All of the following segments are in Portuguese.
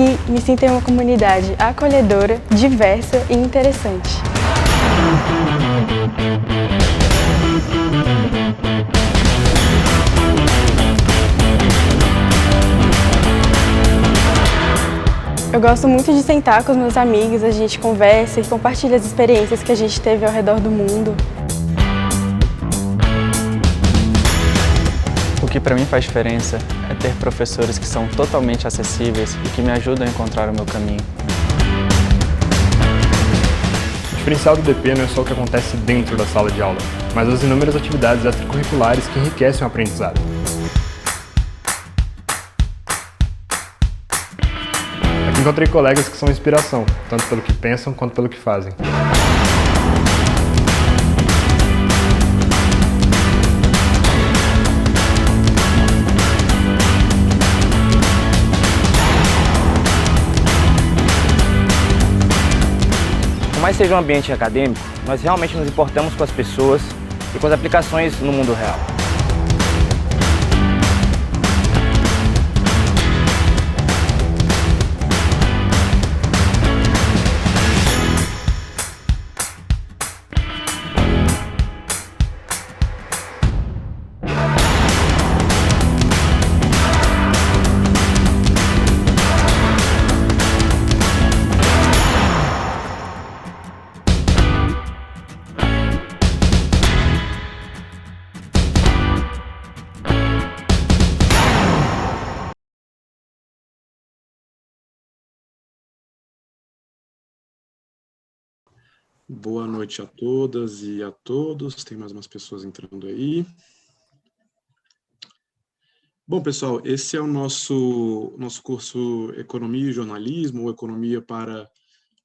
Aqui me sinto em uma comunidade acolhedora, diversa e interessante. Eu gosto muito de sentar com os meus amigos, a gente conversa e compartilha as experiências que a gente teve ao redor do mundo. O que para mim faz diferença é ter professores que são totalmente acessíveis e que me ajudam a encontrar o meu caminho. O diferencial do DP não é só o que acontece dentro da sala de aula, mas as inúmeras atividades extracurriculares que enriquecem o aprendizado. Aqui encontrei colegas que são inspiração, tanto pelo que pensam quanto pelo que fazem. Por mais seja um ambiente acadêmico, nós realmente nos importamos com as pessoas e com as aplicações no mundo real. Boa noite a todas e a todos. Tem mais umas pessoas entrando aí. Bom, pessoal, esse é o nosso curso Economia e Jornalismo, ou Economia para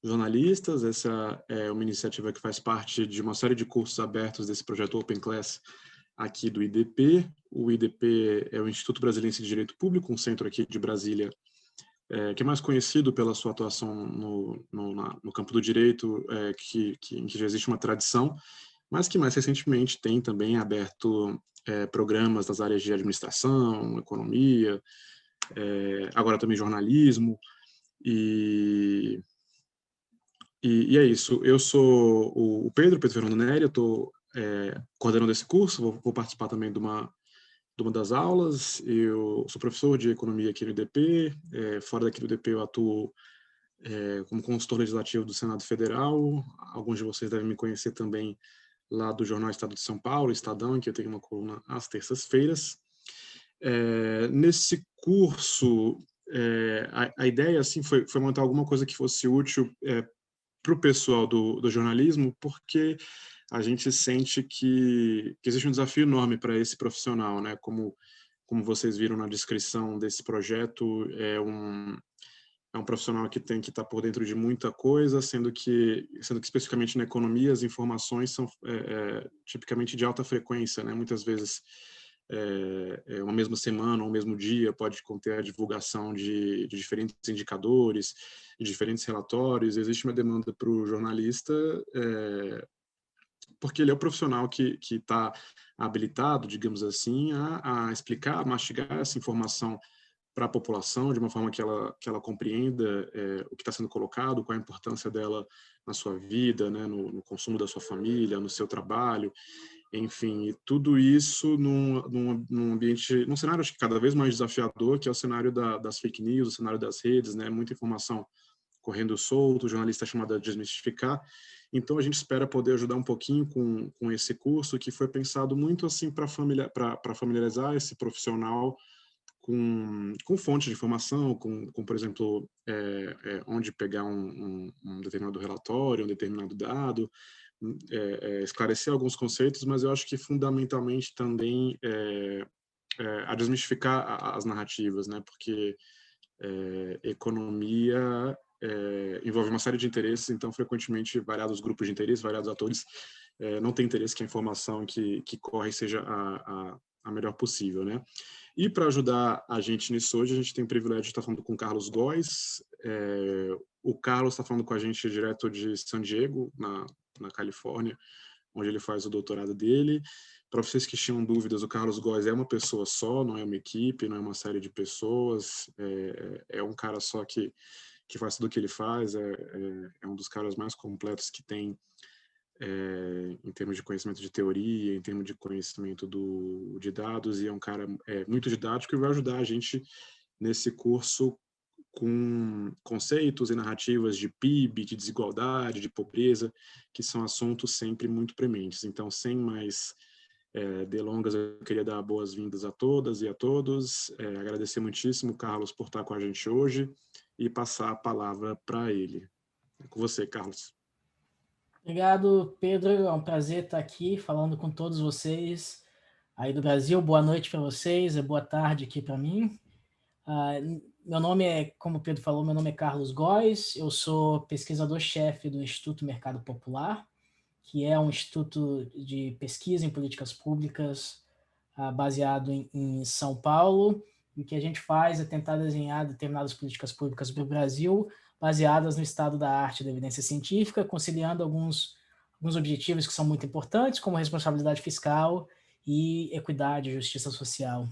Jornalistas. Essa é uma iniciativa que faz parte de uma série de cursos abertos desse projeto Open Class aqui do IDP. O IDP é o Instituto Brasiliense de Direito Público, um centro aqui de Brasília, que é mais conhecido pela sua atuação no campo do direito, em que já existe uma tradição, mas que mais recentemente tem também aberto programas das áreas de administração, economia, agora também jornalismo, e é isso. Eu sou o Pedro Fernando Neri, eu estou coordenando esse curso, vou participar também de uma das aulas. Eu sou professor de economia aqui no IDP, fora daqui do IDP eu atuo como consultor legislativo do Senado Federal. Alguns de vocês devem me conhecer também lá do Jornal Estado de São Paulo, Estadão, em que eu tenho uma coluna às terças-feiras. Nesse curso, a ideia assim, foi montar alguma coisa que fosse útil para o pessoal do jornalismo, porque a gente sente que existe um desafio enorme para esse profissional, né? Como vocês viram na descrição desse projeto, é um profissional que tem que estar por dentro de muita coisa, sendo que especificamente na economia as informações são tipicamente de alta frequência, né? Muitas vezes uma mesma semana ou um mesmo dia pode conter a divulgação de diferentes indicadores, de diferentes relatórios. Existe uma demanda para o jornalista, porque ele é o profissional que está habilitado, digamos assim, a explicar, a mastigar essa informação para a população de uma forma que ela compreenda o que está sendo colocado, qual a importância dela na sua vida, né, no consumo da sua família, no seu trabalho, enfim, e tudo isso num ambiente, num cenário acho que cada vez mais desafiador, que é o cenário das fake news, o cenário das redes, né, muita informação correndo solto, o jornalista é chamado a desmistificar. Então a gente espera poder ajudar um pouquinho com esse curso, que foi pensado muito assim para familiarizar esse profissional com fontes de informação, por exemplo, onde pegar um determinado relatório, um determinado dado, esclarecer alguns conceitos, mas eu acho que fundamentalmente também a desmistificar as narrativas, né? Porque economia envolve uma série de interesses, então frequentemente variados grupos de interesse, variados atores não têm interesse que a informação que corre seja a melhor possível, né? E para ajudar a gente nisso hoje, a gente tem o privilégio de estar falando com o Carlos Góes. O Carlos está falando com a gente direto de San Diego, na Califórnia, onde ele faz o doutorado dele. Para vocês que tinham dúvidas, o Carlos Góes é uma pessoa só, não é uma equipe, não é uma série de pessoas, é um cara só que faz tudo o que ele faz, é um dos caras mais completos que tem em termos de conhecimento de teoria, em termos de conhecimento de dados, e é um cara muito didático e vai ajudar a gente nesse curso com conceitos e narrativas de PIB, de desigualdade, de pobreza, que são assuntos sempre muito prementes. Então, sem mais delongas, eu queria dar boas-vindas a todas e a todos, agradecer muitíssimo, Carlos, por estar com a gente hoje e passar a palavra para ele. É com você, Carlos. Obrigado, Pedro. É um prazer estar aqui falando com todos vocês aí do Brasil. Boa noite para vocês, boa tarde aqui para mim. Meu nome como o Pedro falou, meu nome é Carlos Góes, eu sou pesquisador-chefe do Instituto Mercado Popular, que é um instituto de pesquisa em políticas públicas baseado em São Paulo, e o que a gente faz é tentar desenhar determinadas políticas públicas para o Brasil, baseadas no estado da arte e da evidência científica, conciliando alguns objetivos que são muito importantes, como responsabilidade fiscal e equidade e justiça social.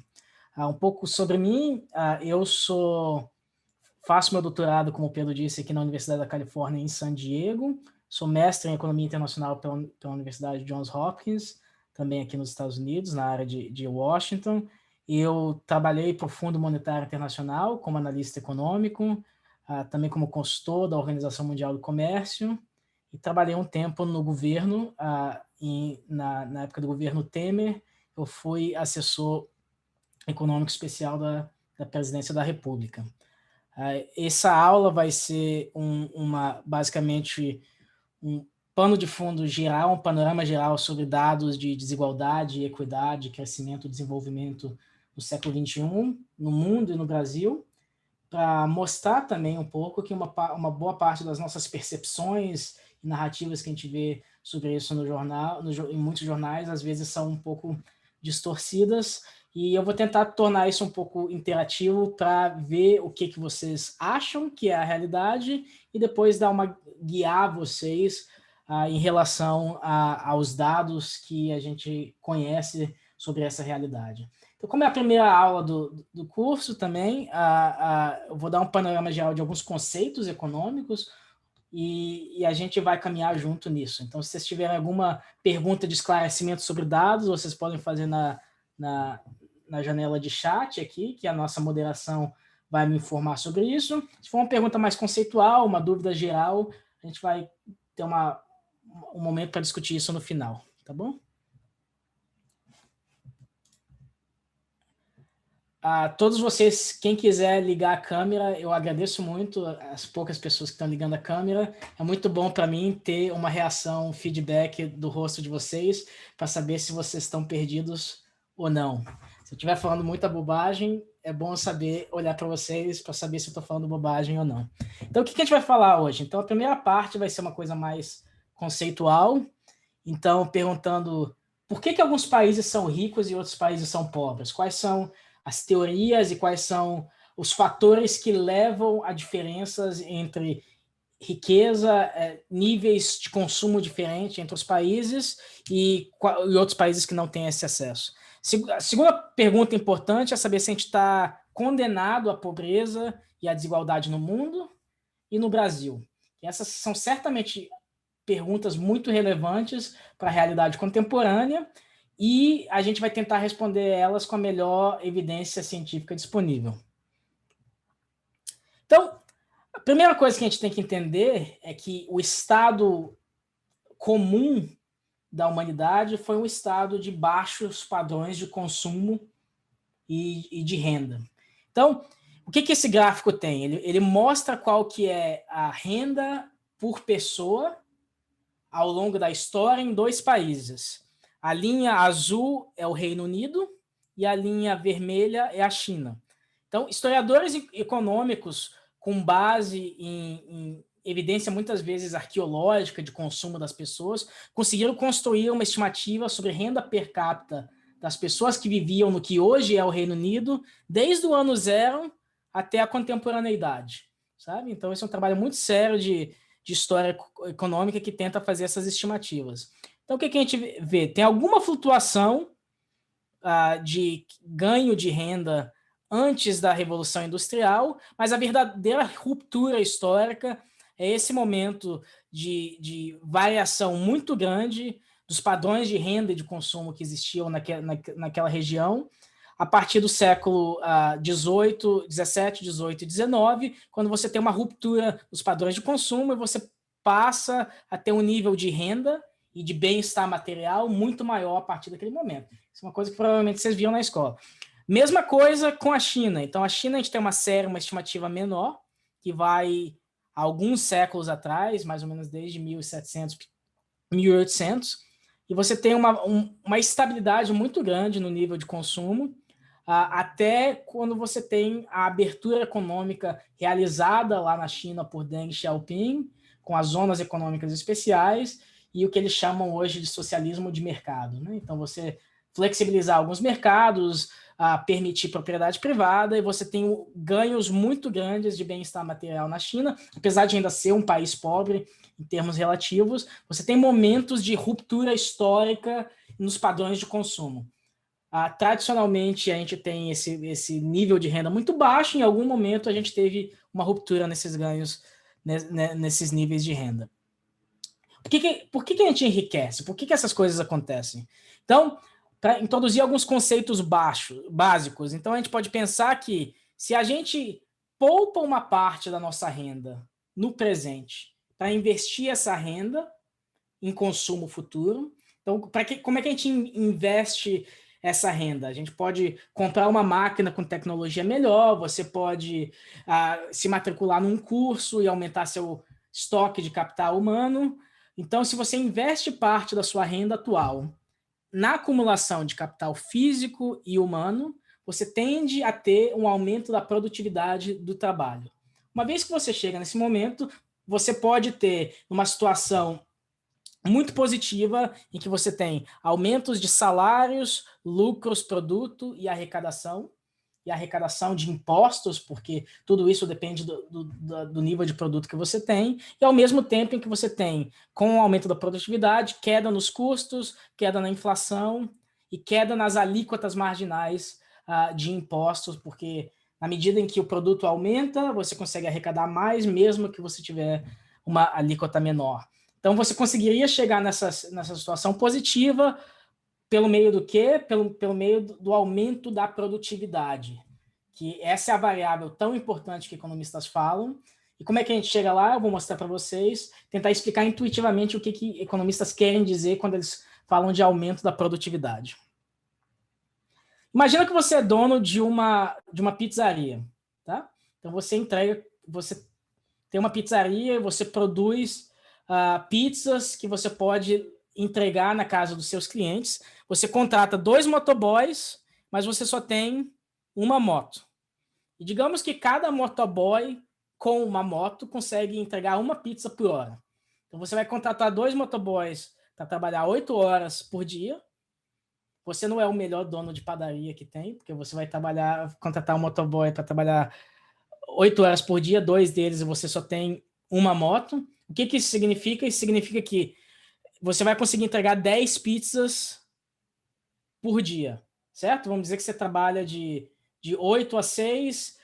Um pouco sobre mim, eu faço meu doutorado, como o Pedro disse, aqui na Universidade da Califórnia, em San Diego, sou mestre em Economia Internacional pela Universidade Johns Hopkins, também aqui nos Estados Unidos, na área de Washington. Eu trabalhei para o Fundo Monetário Internacional como analista econômico, também como consultor da Organização Mundial do Comércio, e trabalhei um tempo no governo, na época do governo Temer, eu fui assessor econômico especial da Presidência da República. Essa aula vai ser basicamente um pano de fundo geral, um panorama geral sobre dados de desigualdade, equidade, crescimento e desenvolvimento do século XXI no mundo e no Brasil, para mostrar também um pouco que uma boa parte das nossas percepções e narrativas que a gente vê sobre isso no jornal, em muitos jornais, às vezes são um pouco distorcidas, e eu vou tentar tornar isso um pouco interativo para ver o que vocês acham que é a realidade e depois guiar vocês em relação aos dados que a gente conhece sobre essa realidade. Então, como é a primeira aula do curso também, eu vou dar um panorama geral de alguns conceitos econômicos e a gente vai caminhar junto nisso. Então, se vocês tiverem alguma pergunta de esclarecimento sobre dados, vocês podem fazer na janela de chat aqui, que a nossa moderação vai me informar sobre isso. Se for uma pergunta mais conceitual, uma dúvida geral, a gente vai ter um momento para discutir isso no final, tá bom? Todos vocês, quem quiser ligar a câmera, eu agradeço muito as poucas pessoas que estão ligando a câmera. É muito bom para mim ter uma reação, um feedback do rosto de vocês, para saber se vocês estão perdidos ou não. Se eu estiver falando muita bobagem, é bom saber olhar para vocês para saber se eu estou falando bobagem ou não. Então, o que a gente vai falar hoje? Então, a primeira parte vai ser uma coisa mais conceitual. Então, perguntando por que alguns países são ricos e outros países são pobres? Quais são as teorias e quais são os fatores que levam a diferenças entre riqueza, níveis de consumo diferentes entre os países e outros países que não têm esse acesso. A segunda pergunta importante é saber se a gente está condenado à pobreza e à desigualdade no mundo e no Brasil. E essas são certamente perguntas muito relevantes para a realidade contemporânea e a gente vai tentar responder elas com a melhor evidência científica disponível. Então, a primeira coisa que a gente tem que entender é que o estado comum da humanidade foi um estado de baixos padrões de consumo e de renda. Então, o que esse gráfico tem? Ele mostra qual que é a renda por pessoa ao longo da história em dois países. A linha azul é o Reino Unido e a linha vermelha é a China. Então, historiadores econômicos, com base em evidência muitas vezes arqueológica de consumo das pessoas, conseguiram construir uma estimativa sobre renda per capita das pessoas que viviam no que hoje é o Reino Unido, desde o ano zero até a contemporaneidade, sabe? Então, esse é um trabalho muito sério de história econômica que tenta fazer essas estimativas. Então, o que a gente vê? Tem alguma flutuação de ganho de renda antes da Revolução Industrial, mas a verdadeira ruptura histórica é esse momento de variação muito grande dos padrões de renda e de consumo que existiam naquela região, a partir do século XVIII, XVII e XIX, quando você tem uma ruptura dos padrões de consumo e você passa a ter um nível de renda e de bem-estar material muito maior a partir daquele momento. Isso é uma coisa que provavelmente vocês viram na escola. Mesma coisa com a China. Então, a China, a gente tem uma estimativa menor, que vai alguns séculos atrás, mais ou menos desde 1700, 1800, e você tem uma estabilidade muito grande no nível de consumo, até quando você tem a abertura econômica realizada lá na China por Deng Xiaoping, com as zonas econômicas especiais e o que eles chamam hoje de socialismo de mercado, né? Então, você flexibilizar alguns mercados, permitir propriedade privada, e você tem ganhos muito grandes de bem-estar material na China, apesar de ainda ser um país pobre em termos relativos, você tem momentos de ruptura histórica nos padrões de consumo. Tradicionalmente, a gente tem esse nível de renda muito baixo, em algum momento a gente teve uma ruptura nesses ganhos, nesses níveis de renda. Por que a gente enriquece? Por que essas coisas acontecem? Então, para introduzir alguns conceitos básicos, então a gente pode pensar que se a gente poupa uma parte da nossa renda no presente para investir essa renda em consumo futuro, então como é que a gente investe essa renda? A gente pode comprar uma máquina com tecnologia melhor, você pode se matricular num curso e aumentar seu estoque de capital humano. Então, se você investe parte da sua renda atual na acumulação de capital físico e humano, você tende a ter um aumento da produtividade do trabalho. Uma vez que você chega nesse momento, você pode ter uma situação muito positiva, em que você tem aumentos de salários, lucros, produto e arrecadação de impostos, porque tudo isso depende do nível de produto que você tem, e ao mesmo tempo em que você tem, com o aumento da produtividade, queda nos custos, queda na inflação e queda nas alíquotas marginais de impostos, porque na medida em que o produto aumenta, você consegue arrecadar mais, mesmo que você tiver uma alíquota menor. Então, você conseguiria chegar nessa situação positiva pelo meio do quê? Pelo meio do aumento da produtividade, que essa é a variável tão importante que economistas falam. E como é que a gente chega lá? Eu vou mostrar para vocês, tentar explicar intuitivamente o que economistas querem dizer quando eles falam de aumento da produtividade. Imagina que você é dono de uma pizzaria, tá? Então, você tem uma pizzaria, você produz pizzas que você pode entregar na casa dos seus clientes. Você contrata 2 motoboys, mas você só tem uma moto. E digamos que cada motoboy com uma moto consegue entregar uma pizza por hora. Então você vai contratar 2 motoboys para trabalhar 8 horas por dia. Você não é o melhor dono de padaria que tem, porque você vai contratar um motoboy para trabalhar 8 horas por dia, 2 deles e você só tem uma moto. O que isso significa? Isso significa que você vai conseguir entregar 10 pizzas por dia, certo? Vamos dizer que você trabalha de 8 a 6,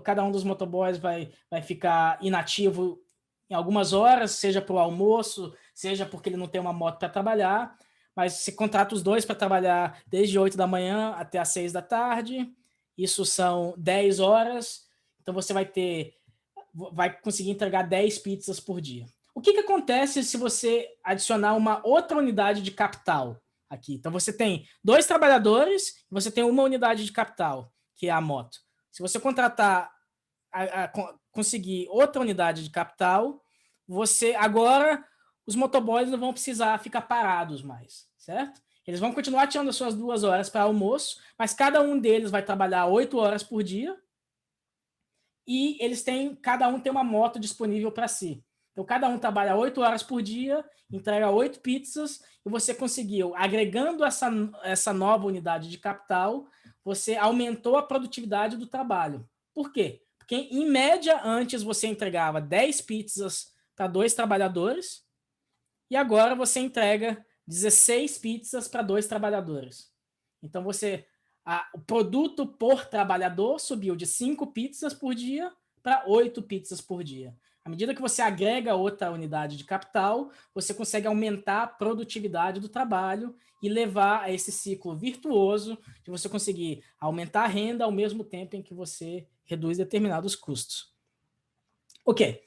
cada um dos motoboys vai ficar inativo em algumas horas, seja para o almoço, seja porque ele não tem uma moto para trabalhar, mas você contrata os 2 para trabalhar desde 8 da manhã até as 6 da tarde, isso são 10 horas, então você vai conseguir entregar 10 pizzas por dia. O que acontece se você adicionar uma outra unidade de capital aqui? Então, você tem 2 trabalhadores e você tem uma unidade de capital, que é a moto. Se você conseguir outra unidade de capital, agora os motoboys não vão precisar ficar parados mais, certo? Eles vão continuar tirando as suas 2 horas para almoço, mas cada um deles vai trabalhar 8 horas por dia e cada um tem uma moto disponível para si. Então, cada um trabalha 8 horas por dia, entrega 8 pizzas, e você conseguiu, agregando essa nova unidade de capital, você aumentou a produtividade do trabalho. Por quê? Porque, em média, antes você entregava 10 pizzas para 2 trabalhadores, e agora você entrega 16 pizzas para 2 trabalhadores. Então, o produto por trabalhador subiu de 5 pizzas por dia para 8 pizzas por dia. À medida que você agrega outra unidade de capital, você consegue aumentar a produtividade do trabalho e levar a esse ciclo virtuoso de você conseguir aumentar a renda ao mesmo tempo em que você reduz determinados custos. Ok,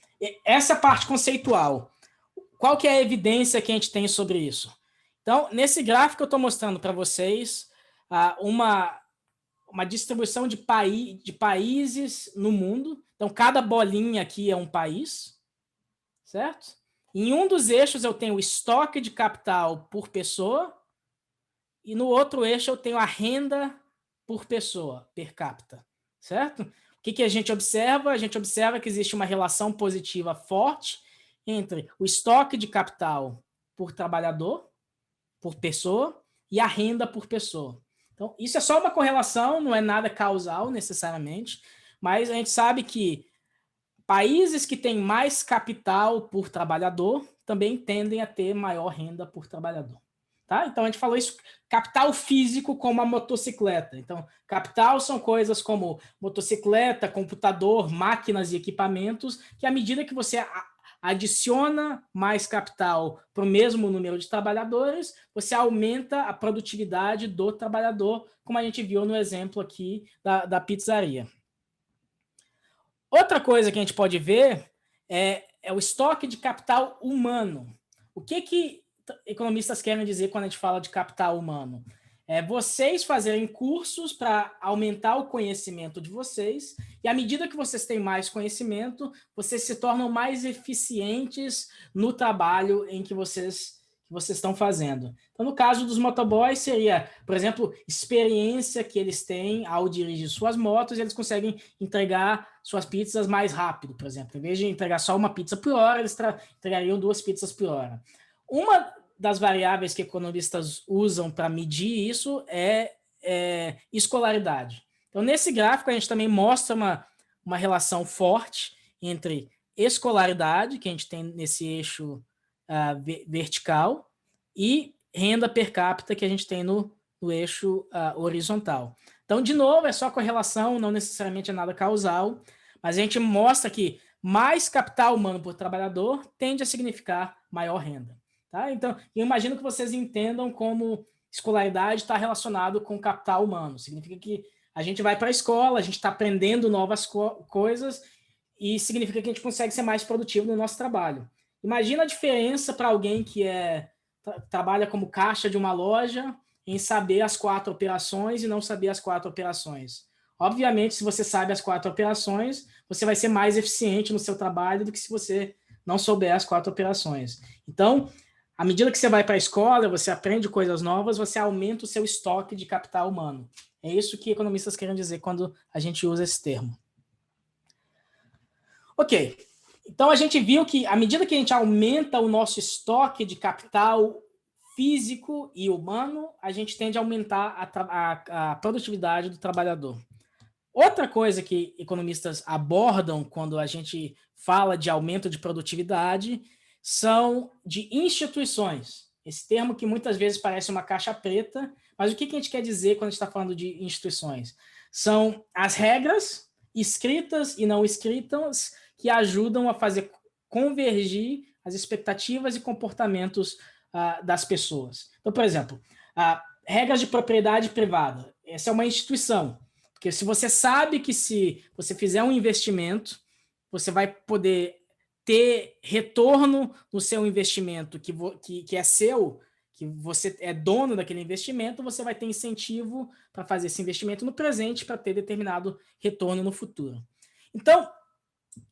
essa é a parte conceitual. Qual que é a evidência que a gente tem sobre isso? Então, nesse gráfico eu estou mostrando para vocês uma distribuição de países no mundo. Então, cada bolinha aqui é um país, certo? Em um dos eixos eu tenho o estoque de capital por pessoa e no outro eixo eu tenho a renda por pessoa, per capita, certo? O que a gente observa? A gente observa que existe uma relação positiva forte entre o estoque de capital por trabalhador, por pessoa, e a renda por pessoa. Então, isso é só uma correlação, não é nada causal necessariamente, mas a gente sabe que países que têm mais capital por trabalhador também tendem a ter maior renda por trabalhador. Tá? Então, a gente falou isso, capital físico como a motocicleta. Então, capital são coisas como motocicleta, computador, máquinas e equipamentos, que à medida que você adiciona mais capital para o mesmo número de trabalhadores, você aumenta a produtividade do trabalhador, como a gente viu no exemplo aqui da pizzaria. Outra coisa que a gente pode ver é o estoque de capital humano. O que economistas querem dizer quando a gente fala de capital humano? É vocês fazerem cursos para aumentar o conhecimento de vocês, e à medida que vocês têm mais conhecimento, vocês se tornam mais eficientes no trabalho em que vocês estão fazendo. Então, no caso dos motoboys, seria, por exemplo, experiência que eles têm ao dirigir suas motos, e eles conseguem entregar suas pizzas mais rápido, por exemplo. Em vez de entregar só uma pizza por hora, eles entregariam 2 pizzas por hora. Uma das variáveis que economistas usam para medir isso é escolaridade. Então, nesse gráfico, a gente também mostra uma relação forte entre escolaridade, que a gente tem nesse eixo vertical, e renda per capita, que a gente tem no eixo horizontal. Então, de novo, é só correlação, não necessariamente é nada causal, mas a gente mostra que mais capital humano por trabalhador tende a significar maior renda. Tá? Então, eu imagino que vocês entendam como escolaridade está relacionado com capital humano. Significa que a gente vai para a escola, a gente está aprendendo novas coisas e significa que a gente consegue ser mais produtivo no nosso trabalho. Imagina a diferença para alguém que trabalha como caixa de uma loja em saber as 4 operações e não saber as 4 operações. Obviamente, se você sabe as 4 operações, você vai ser mais eficiente no seu trabalho do que se você não souber as 4 operações. Então, à medida que você vai para a escola, você aprende coisas novas, você aumenta o seu estoque de capital humano. É isso que economistas querem dizer quando a gente usa esse termo. Ok. Então, a gente viu que, à medida que a gente aumenta o nosso estoque de capital físico e humano, a gente tende a aumentar a produtividade do trabalhador. Outra coisa que economistas abordam quando a gente fala de aumento de produtividade são de instituições. Esse termo que muitas vezes parece uma caixa preta, mas o que a gente quer dizer quando a gente está falando de instituições? São as regras escritas e não escritas que ajudam a fazer convergir as expectativas e comportamentos das pessoas. Então, por exemplo, regras de propriedade privada. Essa é uma instituição, porque se você sabe que se você fizer um investimento, você vai poder ter retorno no seu investimento que é seu, que você é dono daquele investimento, você vai ter incentivo para fazer esse investimento no presente para ter determinado retorno no futuro. Então,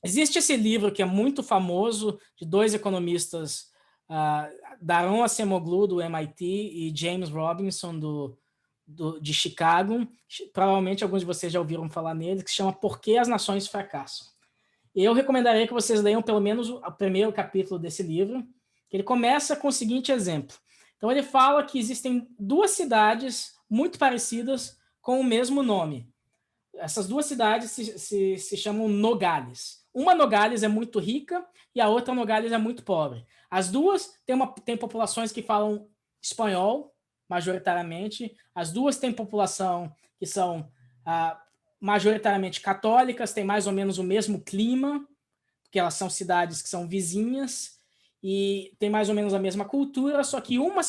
existe esse livro que é muito famoso, de 2 economistas, Daron Acemoglu, do MIT, e James Robinson, de Chicago. Provavelmente alguns de vocês já ouviram falar nele, que se chama Por que as Nações Fracassam. Eu recomendaria que vocês leiam pelo menos o primeiro capítulo desse livro, que ele começa com o seguinte exemplo. Então, ele fala que existem 2 cidades muito parecidas com o mesmo nome. Essas 2 cidades se chamam Nogales. Uma Nogales é muito rica e a outra Nogales é muito pobre. As duas têm populações que falam espanhol, majoritariamente. As duas têm população que são majoritariamente católicas, têm mais ou menos o mesmo clima, porque elas são cidades que são vizinhas, e tem mais ou menos a mesma cultura, só que uma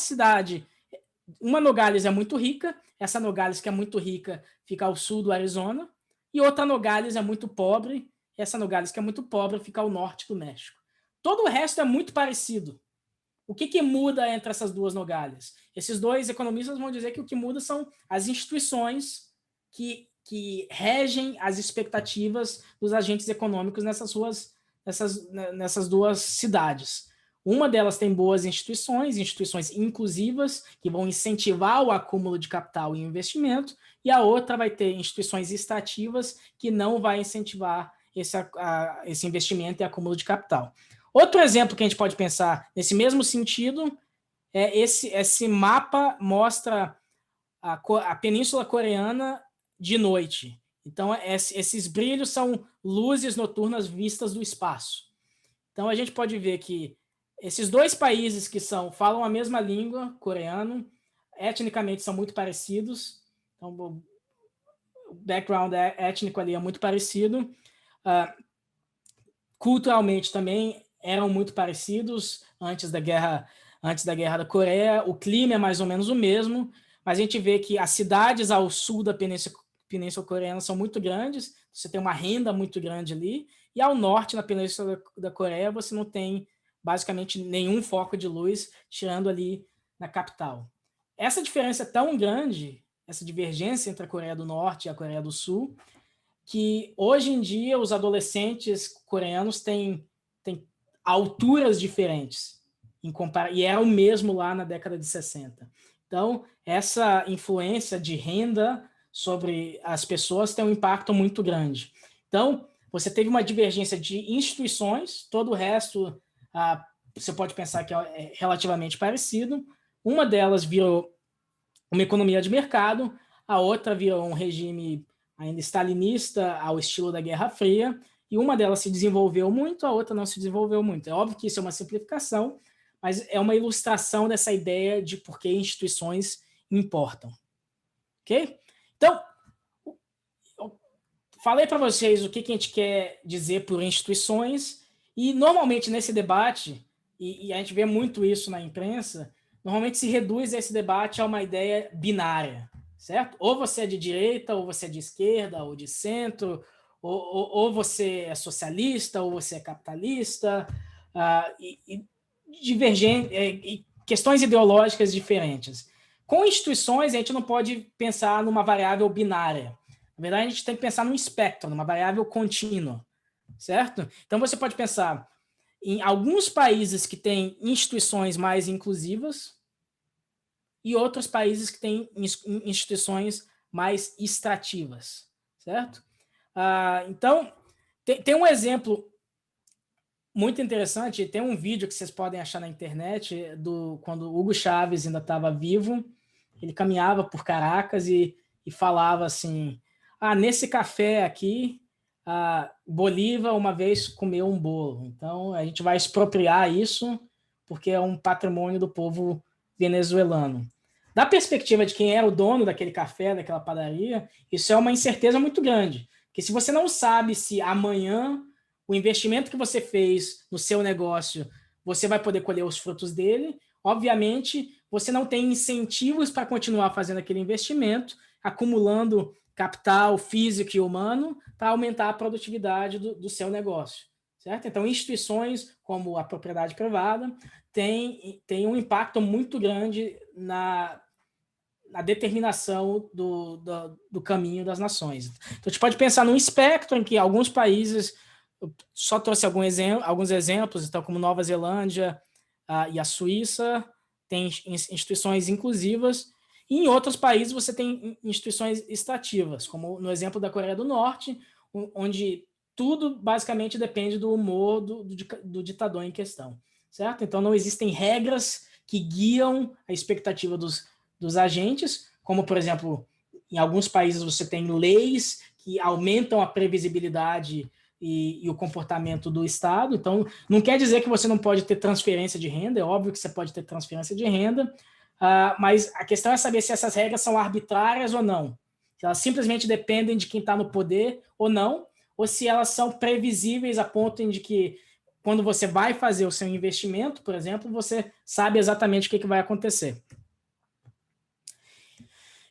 Nogales é muito rica, essa Nogales que é muito rica fica ao sul do Arizona, e outra Nogales é muito pobre, essa Nogales que é muito pobre fica ao norte do México. Todo o resto é muito parecido. O que muda entre essas duas Nogales? Esses dois economistas vão dizer que o que muda são as instituições que regem as expectativas dos agentes econômicos nessas duas cidades. Uma delas tem boas instituições inclusivas, que vão incentivar o acúmulo de capital e investimento, e a outra vai ter instituições extrativas, que não vai incentivar esse investimento e acúmulo de capital. Outro exemplo que a gente pode pensar nesse mesmo sentido é esse mapa mostra a Península Coreana de noite. Então, esses brilhos são luzes noturnas vistas do espaço. Então, a gente pode ver que esses dois países que falam a mesma língua, coreano, etnicamente são muito parecidos. Então, o background étnico ali é muito parecido. Culturalmente também eram muito parecidos antes da guerra da Coreia. O clima é mais ou menos o mesmo, mas a gente vê que as cidades ao sul da Península Coreana são muito grandes, você tem uma renda muito grande ali, e ao norte, na Península da Coreia, você não tem basicamente nenhum foco de luz, tirando ali na capital. Essa diferença é tão grande, essa divergência entre a Coreia do Norte e a Coreia do Sul, que hoje em dia os adolescentes coreanos têm alturas diferentes, e era o mesmo lá na década de 60. Então, essa influência de renda sobre as pessoas tem um impacto muito grande. Então, você teve uma divergência de instituições, todo o resto você pode pensar que é relativamente parecido. Uma delas virou uma economia de mercado, a outra virou um regime ainda stalinista ao estilo da Guerra Fria, e uma delas se desenvolveu muito, a outra não se desenvolveu muito. É óbvio que isso é uma simplificação, mas é uma ilustração dessa ideia de por que instituições importam. Ok? Então, eu falei para vocês o que a gente quer dizer por instituições, e normalmente nesse debate, e a gente vê muito isso na imprensa, normalmente se reduz esse debate a uma ideia binária, certo? Ou você é de direita, ou você é de esquerda, ou de centro, ou você é socialista, ou você é capitalista, e questões ideológicas diferentes. Com instituições, a gente não pode pensar numa variável binária. Na verdade, a gente tem que pensar num espectro, numa variável contínua, certo? Então, você pode pensar em alguns países que têm instituições mais inclusivas e outros países que têm instituições mais extrativas, certo? Então, tem um exemplo muito interessante, tem um vídeo que vocês podem achar na internet, quando o Hugo Chávez ainda estava vivo, ele caminhava por Caracas e falava assim, nesse café aqui, Bolívar uma vez comeu um bolo, então a gente vai expropriar isso, porque é um patrimônio do povo venezuelano. Da perspectiva de quem era o dono daquele café, daquela padaria, isso é uma incerteza muito grande, porque se você não sabe se amanhã o investimento que você fez no seu negócio, você vai poder colher os frutos dele, obviamente você não tem incentivos para continuar fazendo aquele investimento, acumulando capital físico e humano para aumentar a produtividade do seu negócio, certo? Então, instituições como a propriedade privada têm um impacto muito grande na determinação do caminho das nações. Então, a gente pode pensar num espectro em que alguns países, eu só trouxe alguns exemplos, então, como Nova Zelândia e a Suíça, têm instituições inclusivas, e em outros países você tem instituições extrativas, como no exemplo da Coreia do Norte, onde tudo basicamente depende do humor do ditador em questão, certo? Então não existem regras que guiam a expectativa dos agentes, como, por exemplo, em alguns países você tem leis que aumentam a previsibilidade e o comportamento do Estado. Então, não quer dizer que você não pode ter transferência de renda, é óbvio que você pode ter transferência de renda, mas a questão é saber se essas regras são arbitrárias ou não. Se elas simplesmente dependem de quem está no poder ou não, ou se elas são previsíveis a ponto de que, quando você vai fazer o seu investimento, por exemplo, você sabe exatamente o que vai acontecer.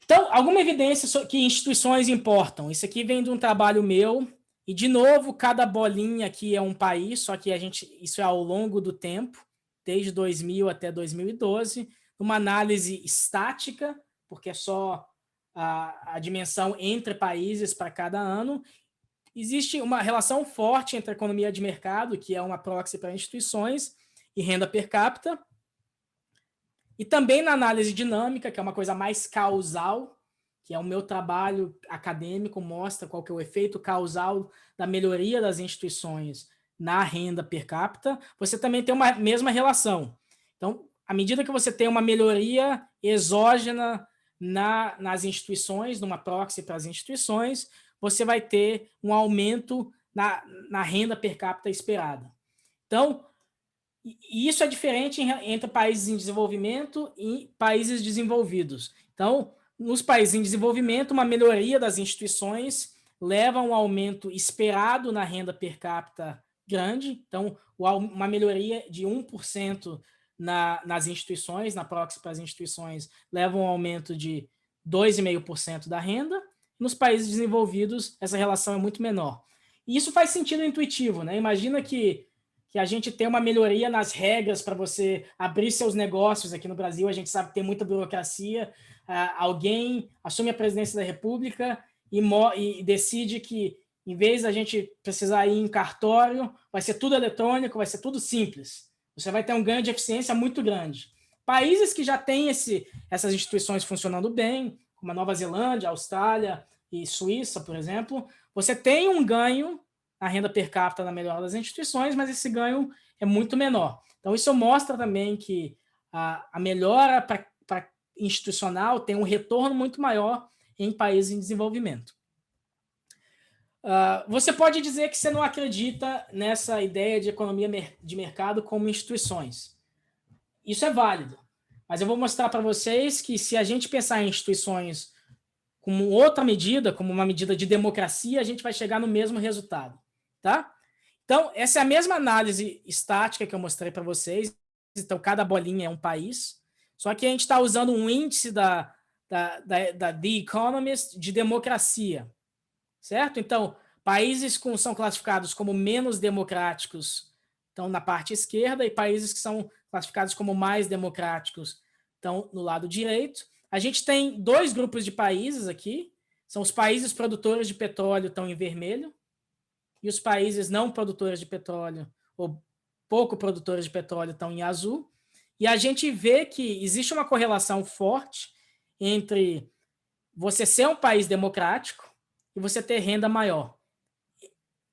Então, alguma evidência que instituições importam. Isso aqui vem de um trabalho meu, e, de novo, cada bolinha aqui é um país, só que isso é ao longo do tempo, desde 2000 até 2012, uma análise estática, porque é só a dimensão entre países para cada ano. Existe uma relação forte entre a economia de mercado, que é uma proxy para instituições, e renda per capita. E também na análise dinâmica, que é uma coisa mais causal, que é o meu trabalho acadêmico, mostra qual que é o efeito causal da melhoria das instituições na renda per capita. Você também tem uma mesma relação. Então, à medida que você tem uma melhoria exógena nas instituições, numa proxy para as instituições, você vai ter um aumento na renda per capita esperada. Então, e isso é diferente entre países em desenvolvimento e países desenvolvidos. Então, nos países em desenvolvimento, uma melhoria das instituições leva a um aumento esperado na renda per capita grande. Então, uma melhoria de 1% nas instituições, na proxy para as instituições, leva a um aumento de 2,5% da renda. Nos países desenvolvidos, essa relação é muito menor. E isso faz sentido intuitivo, né? Imagina que a gente tem uma melhoria nas regras para você abrir seus negócios. Aqui no Brasil, a gente sabe que tem muita burocracia. Alguém assume a presidência da República e decide que, em vez da gente precisar ir em cartório, vai ser tudo eletrônico, vai ser tudo simples. Você vai ter um ganho de eficiência muito grande. Países que já têm essas instituições funcionando bem, como a Nova Zelândia, Austrália e Suíça, por exemplo, você tem um ganho na renda per capita na melhora das instituições, mas esse ganho é muito menor. Então, isso mostra também que a melhora institucional tem um retorno muito maior em países em desenvolvimento. Você pode dizer que você não acredita nessa ideia de economia de mercado como instituições. Isso é válido, mas eu vou mostrar para vocês que, se a gente pensar em instituições como outra medida, como uma medida de democracia, a gente vai chegar no mesmo resultado. Tá? Então, essa é a mesma análise estática que eu mostrei para vocês. Então, cada bolinha é um país. Só que a gente está usando um índice da The Economist de democracia. Certo? Então, países que são classificados como menos democráticos estão na parte esquerda, e países que são classificados como mais democráticos estão no lado direito. A gente tem dois grupos de países aqui. São os países produtores de petróleo, estão em vermelho, e os países não produtores de petróleo, ou pouco produtores de petróleo, estão em azul. E a gente vê que existe uma correlação forte entre você ser um país democrático e você ter renda maior.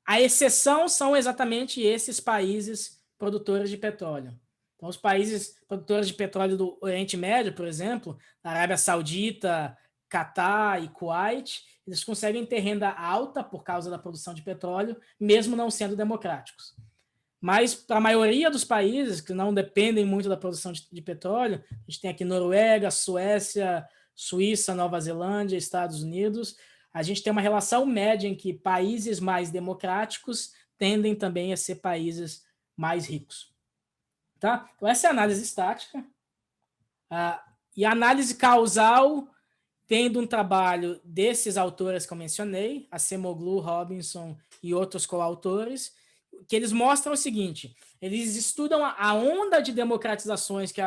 A exceção são exatamente esses países produtores de petróleo. Então, os países produtores de petróleo do Oriente Médio, por exemplo, a Arábia Saudita, Catar e Kuwait, eles conseguem ter renda alta por causa da produção de petróleo, mesmo não sendo democráticos. Mas, para a maioria dos países que não dependem muito da produção de petróleo, a gente tem aqui Noruega, Suécia, Suíça, Nova Zelândia, Estados Unidos, a gente tem uma relação média em que países mais democráticos tendem também a ser países mais ricos. Tá? Então, essa é a análise estática. E a análise causal, tendo um trabalho desses autores que eu mencionei, Acemoglu, Robinson e outros coautores, que eles mostram o seguinte: eles estudam a onda de democratizações que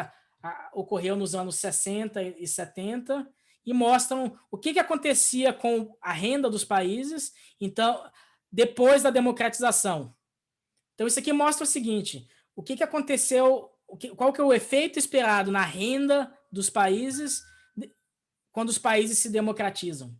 ocorreu nos anos 60 e 70 e mostram o que acontecia com a renda dos países, então, depois da democratização. Então, isso aqui mostra o seguinte: o que aconteceu, qual que é o efeito esperado na renda dos países quando os países se democratizam.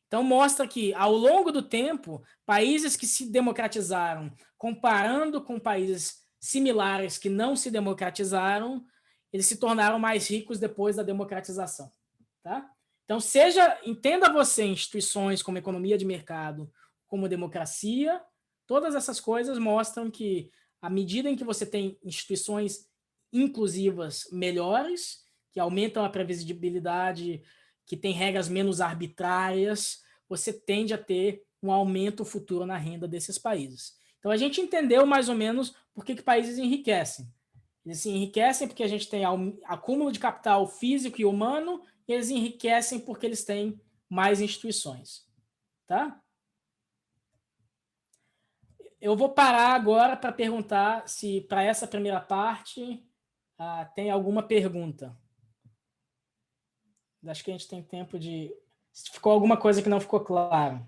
Então, mostra que, ao longo do tempo, países que se democratizaram, comparando com países similares que não se democratizaram, eles se tornaram mais ricos depois da democratização. Tá? Então, entenda você instituições como economia de mercado, como democracia, todas essas coisas mostram que, à medida em que você tem instituições inclusivas melhores, que aumentam a previsibilidade, que tem regras menos arbitrárias, você tende a ter um aumento futuro na renda desses países. Então, a gente entendeu mais ou menos por que países enriquecem. Eles se enriquecem porque a gente tem acúmulo de capital físico e humano, e eles enriquecem porque eles têm mais instituições. Tá? Eu vou parar agora para perguntar se, para essa primeira parte, tem alguma pergunta. Acho que a gente tem tempo de... Se ficou alguma coisa que não ficou claro.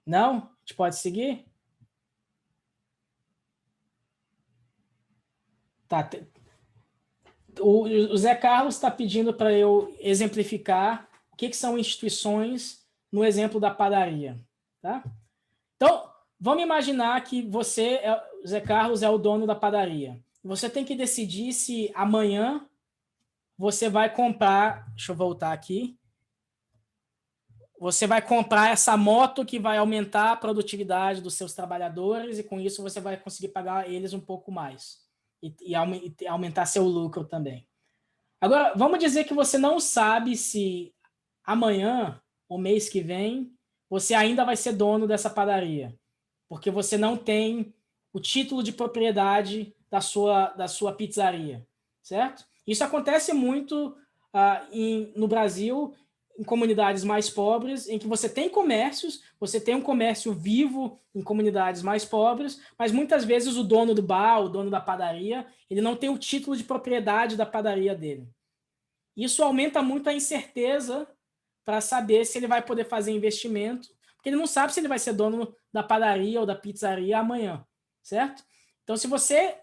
Não? A gente pode seguir? Tá. O Zé Carlos está pedindo para eu exemplificar o que são instituições no exemplo da padaria. Tá? Então, vamos imaginar que você, Zé Carlos, é o dono da padaria. Você tem que decidir se amanhã você vai comprar... Deixa eu voltar aqui. Você vai comprar essa moto que vai aumentar a produtividade dos seus trabalhadores e, com isso, você vai conseguir pagar eles um pouco mais. E aumentar seu lucro também. Agora, vamos dizer que você não sabe se amanhã, ou mês que vem, você ainda vai ser dono dessa padaria, porque você não tem o título de propriedade da sua pizzaria, certo? Isso acontece muito no Brasil, em comunidades mais pobres, em que você tem comércios, você tem um comércio vivo em comunidades mais pobres, mas muitas vezes o dono do bar, o dono da padaria, ele não tem o título de propriedade da padaria dele. Isso aumenta muito a incerteza para saber se ele vai poder fazer investimento, porque ele não sabe se ele vai ser dono da padaria ou da pizzaria amanhã, certo? Então, se você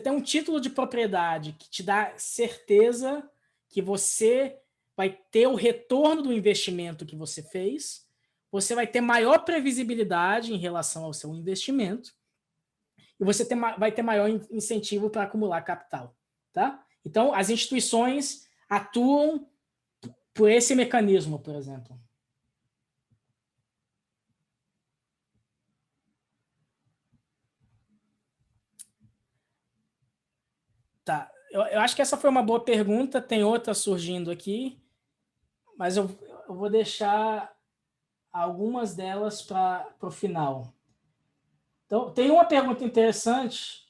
tem um título de propriedade que te dá certeza que você vai ter o retorno do investimento que você fez, você vai ter maior previsibilidade em relação ao seu investimento e você vai ter maior incentivo para acumular capital. Tá? Então, as instituições atuam por esse mecanismo, por exemplo. Tá. Eu acho que essa foi uma boa pergunta, tem outra surgindo aqui, mas eu vou deixar algumas delas para o final. Então, tem uma pergunta interessante,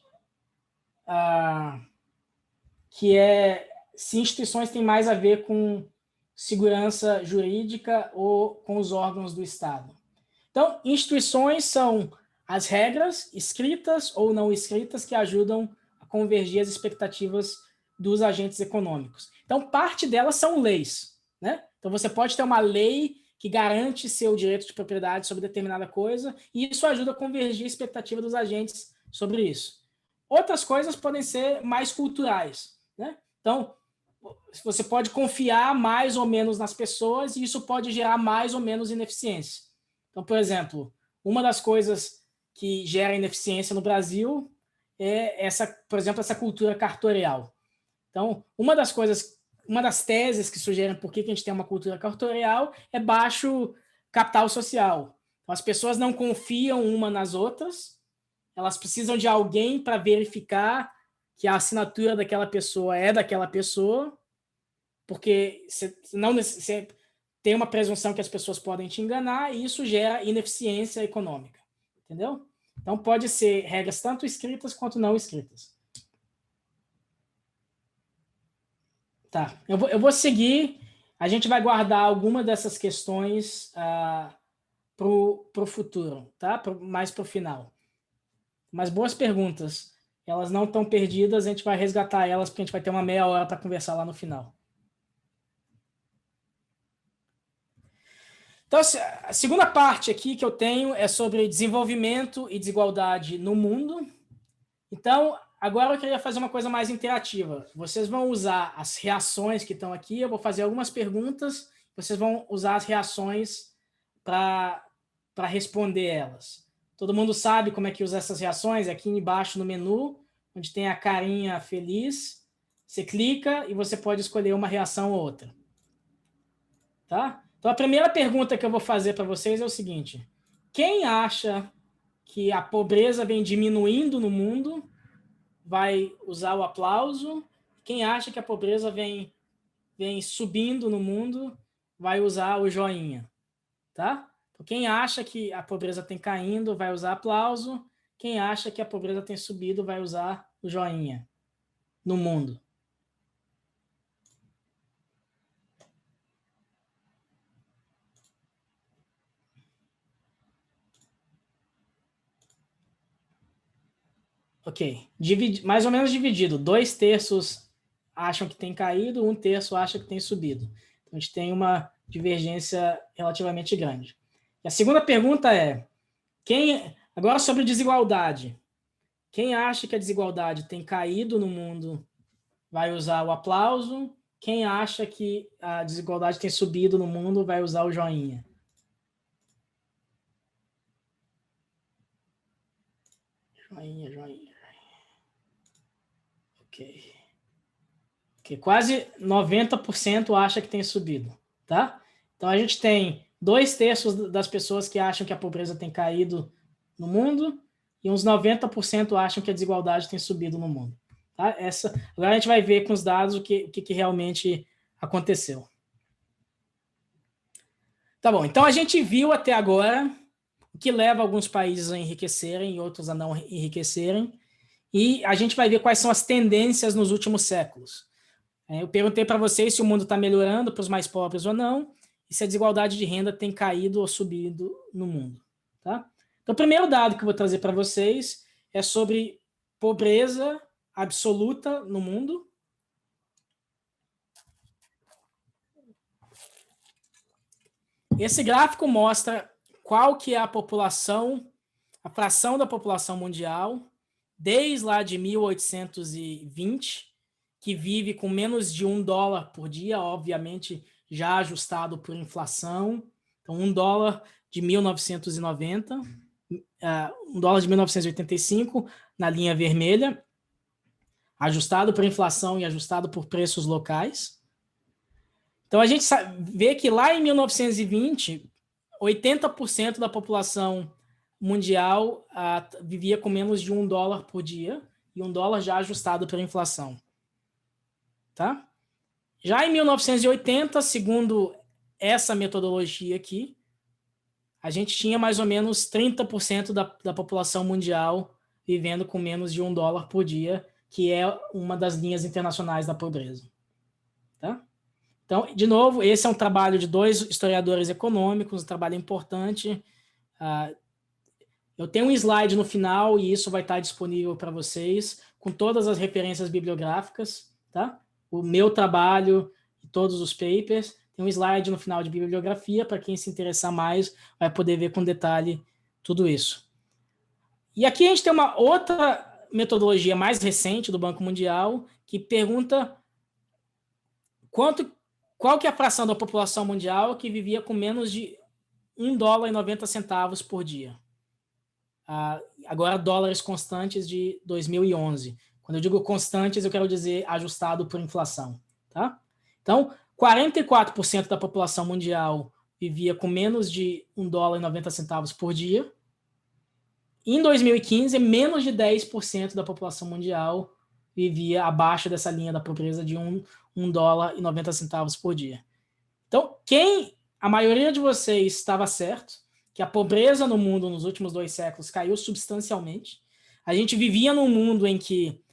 que é se instituições têm mais a ver com segurança jurídica ou com os órgãos do Estado. Então, instituições são as regras escritas ou não escritas que ajudam a convergir as expectativas dos agentes econômicos. Então, parte delas são leis, né? Então, você pode ter uma lei que garante seu direito de propriedade sobre determinada coisa, e isso ajuda a convergir a expectativa dos agentes sobre isso. Outras coisas podem ser mais culturais, né? Então, você pode confiar mais ou menos nas pessoas, e isso pode gerar mais ou menos ineficiência. Então, por exemplo, uma das coisas que gera ineficiência no Brasil é, por exemplo, essa cultura cartorial. Então, uma das teses que sugerem por que a gente tem uma cultura cartorial é baixo capital social. Então, as pessoas não confiam uma nas outras, elas precisam de alguém para verificar que a assinatura daquela pessoa é daquela pessoa, porque você tem uma presunção que as pessoas podem te enganar e isso gera ineficiência econômica. Entendeu? Então, pode ser regras tanto escritas quanto não escritas. Tá, eu vou seguir, a gente vai guardar alguma dessas questões pro futuro, tá? Mais pro final. Mas boas perguntas, elas não estão perdidas, a gente vai resgatar elas, porque a gente vai ter uma meia hora para conversar lá no final. Então, a segunda parte aqui que eu tenho é sobre desenvolvimento e desigualdade no mundo. Então, agora eu queria fazer uma coisa mais interativa. Vocês vão usar as reações que estão aqui, eu vou fazer algumas perguntas, vocês vão usar as reações para responder elas. Todo mundo sabe como é que usa essas reações? Aqui embaixo no menu, onde tem a carinha feliz, você clica e você pode escolher uma reação ou outra. Tá? Então, a primeira pergunta que eu vou fazer para vocês é o seguinte: quem acha que a pobreza vem diminuindo no mundo vai usar o aplauso. Quem acha que a pobreza vem subindo no mundo vai usar o joinha, tá? Então, quem acha que a pobreza tem caindo vai usar aplauso. Quem acha que a pobreza tem subido vai usar o joinha no mundo. Ok, mais ou menos dividido. 2/3 acham que tem caído, 1/3 acha que tem subido. Então, a gente tem uma divergência relativamente grande. E a segunda pergunta é, agora sobre desigualdade. Quem acha que a desigualdade tem caído no mundo vai usar o aplauso. Quem acha que a desigualdade tem subido no mundo vai usar o joinha. Joinha. Ok, quase 90% acha que tem subido, tá? Então, a gente tem 2/3 das pessoas que acham que a pobreza tem caído no mundo e uns 90% acham que a desigualdade tem subido no mundo. Tá? Agora a gente vai ver com os dados o que realmente aconteceu. Tá bom, então a gente viu até agora o que leva alguns países a enriquecerem e outros a não enriquecerem. E a gente vai ver quais são as tendências nos últimos séculos. Eu perguntei para vocês se o mundo está melhorando para os mais pobres ou não, e se a desigualdade de renda tem caído ou subido no mundo. Tá? Então, o primeiro dado que eu vou trazer para vocês é sobre pobreza absoluta no mundo. Esse gráfico mostra qual que é a população, a fração da população mundial, desde lá de 1820, que vive com menos de $1 por dia, obviamente já ajustado por inflação. Então, $1 de 1990, $1 de 1985 na linha vermelha, ajustado por inflação e ajustado por preços locais. Então, a gente vê que lá em 1920, 80% da população mundial vivia com menos de $1 por dia, e $1 já ajustado pela inflação. Tá? Já em 1980, segundo essa metodologia aqui, a gente tinha mais ou menos 30% da população mundial vivendo com menos de $1 por dia, que é uma das linhas internacionais da pobreza. Tá? Então, de novo, esse é um trabalho de 2 historiadores econômicos, um trabalho importante. Eu tenho um slide no final e isso vai estar disponível para vocês com todas as referências bibliográficas, tá? O meu trabalho e todos os papers. Tem um slide no final de bibliografia, para quem se interessar mais vai poder ver com detalhe tudo isso. E aqui a gente tem uma outra metodologia mais recente do Banco Mundial que pergunta qual que é a fração da população mundial que vivia com menos de $1,90 por dia. Agora, dólares constantes de 2011. Quando eu digo constantes, eu quero dizer ajustado por inflação. Tá? Então, 44% da população mundial vivia com menos de $1,90 por dia. Em 2015, menos de 10% da população mundial vivia abaixo dessa linha da pobreza de $1,90 por dia. Então, a maioria de vocês estava certo, que a pobreza no mundo nos últimos 2 séculos caiu substancialmente. A gente vivia num mundo em que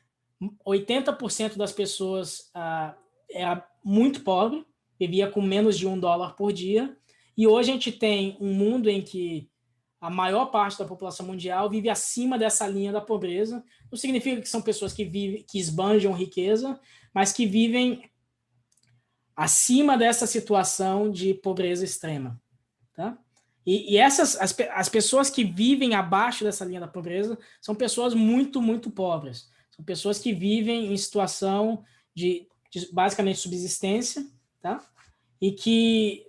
80% das pessoas era muito pobre, vivia com menos de $1 por dia, e hoje a gente tem um mundo em que a maior parte da população mundial vive acima dessa linha da pobreza. Não significa que são pessoas que esbanjam riqueza, mas que vivem acima dessa situação de pobreza extrema. Tá? E as pessoas que vivem abaixo dessa linha da pobreza são pessoas muito, muito pobres. São pessoas que vivem em situação de basicamente subsistência, tá? E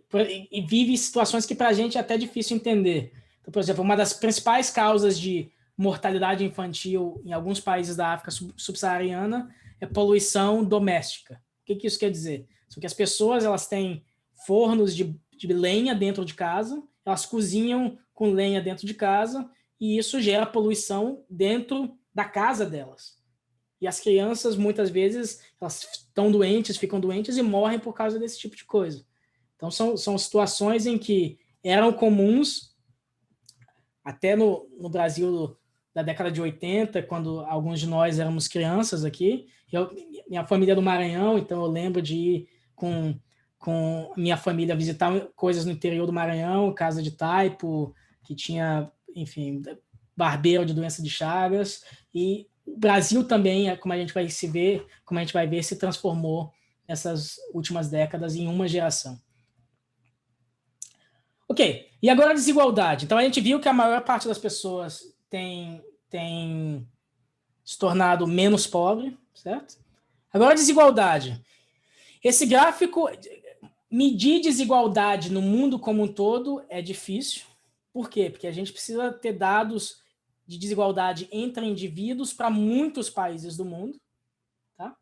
vivem situações que para a gente é até difícil entender. Então, por exemplo, uma das principais causas de mortalidade infantil em alguns países da África subsaariana é poluição doméstica. O que isso quer dizer? São que as pessoas elas têm fornos de lenha dentro de casa, elas cozinham com lenha dentro de casa e isso gera poluição dentro da casa delas. E as crianças, muitas vezes, elas estão doentes, ficam doentes e morrem por causa desse tipo de coisa. Então, são situações em que eram comuns, até no Brasil da década de 80, quando alguns de nós éramos crianças aqui. Minha família é do Maranhão, então eu lembro de ir com minha família visitar coisas no interior do Maranhão, casa de taipo, que tinha, enfim, barbeiro de doença de Chagas, e o Brasil também, como a gente vai ver, se transformou nessas últimas décadas em uma geração. Ok, e agora a desigualdade. Então a gente viu que a maior parte das pessoas tem se tornado menos pobre, certo? Agora a desigualdade. Esse gráfico, medir desigualdade no mundo como um todo é difícil. Por quê? Porque a gente precisa ter dados de desigualdade entre indivíduos para muitos países do mundo, tá?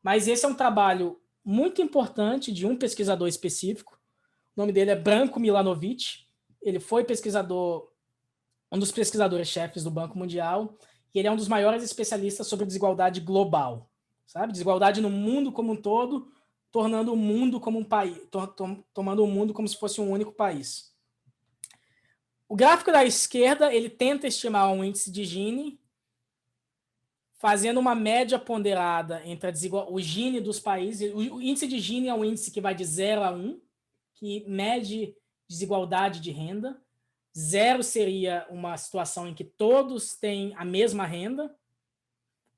Mas esse é um trabalho muito importante de um pesquisador específico. O nome dele é Branko Milanovic. Ele foi um dos pesquisadores-chefes do Banco Mundial, e ele é um dos maiores especialistas sobre desigualdade global, sabe? Desigualdade no mundo como um todo, tornando o mundo como um país, tomando o mundo como se fosse um único país. O gráfico da esquerda, ele tenta estimar um índice de Gini, fazendo uma média ponderada entre o Gini dos países. O índice de Gini é um índice que vai de 0 a 1, que mede desigualdade de renda. 0 seria uma situação em que todos têm a mesma renda.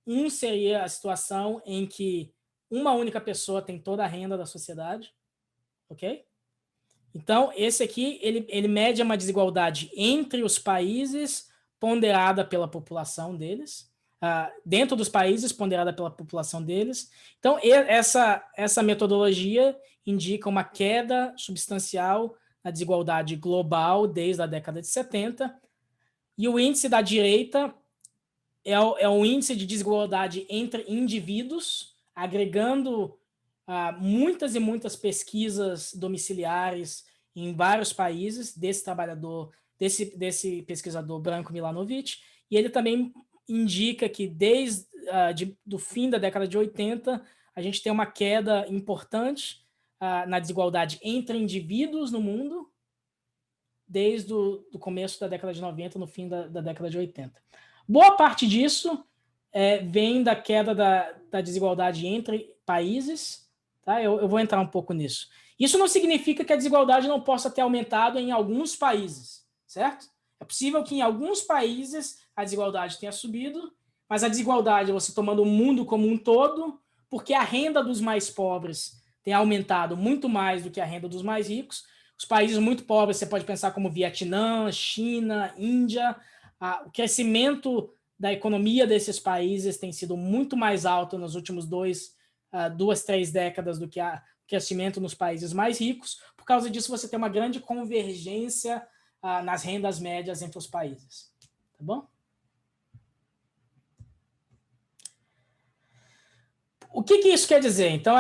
1 seria a situação em que uma única pessoa tem toda a renda da sociedade. Ok? Então, esse aqui, ele mede uma desigualdade entre os países ponderada pela população deles. Dentro dos países, ponderada pela população deles. Então, essa metodologia indica uma queda substancial na desigualdade global desde a década de 70. E o índice da direita é um índice de desigualdade entre indivíduos, agregando muitas e muitas pesquisas domiciliares em vários países desse desse pesquisador Branko Milanovic, e ele também indica que desde do fim da década de 80 a gente tem uma queda importante na desigualdade entre indivíduos no mundo, desde o começo da década de 90, no fim da década de 80. Boa parte disso vem da queda da desigualdade entre países. Tá? Eu vou entrar um pouco nisso. Isso não significa que a desigualdade não possa ter aumentado em alguns países, certo? É possível que em alguns países a desigualdade tenha subido, mas a desigualdade, você tomando o mundo como um todo, porque a renda dos mais pobres tem aumentado muito mais do que a renda dos mais ricos. Os países muito pobres, você pode pensar como Vietnã, China, Índia. O crescimento da economia desses países tem sido muito mais alto nos últimos 2, 3 décadas do que o crescimento nos países mais ricos. Por causa disso, você tem uma grande convergência nas rendas médias entre os países. Tá bom? O que isso quer dizer? Então,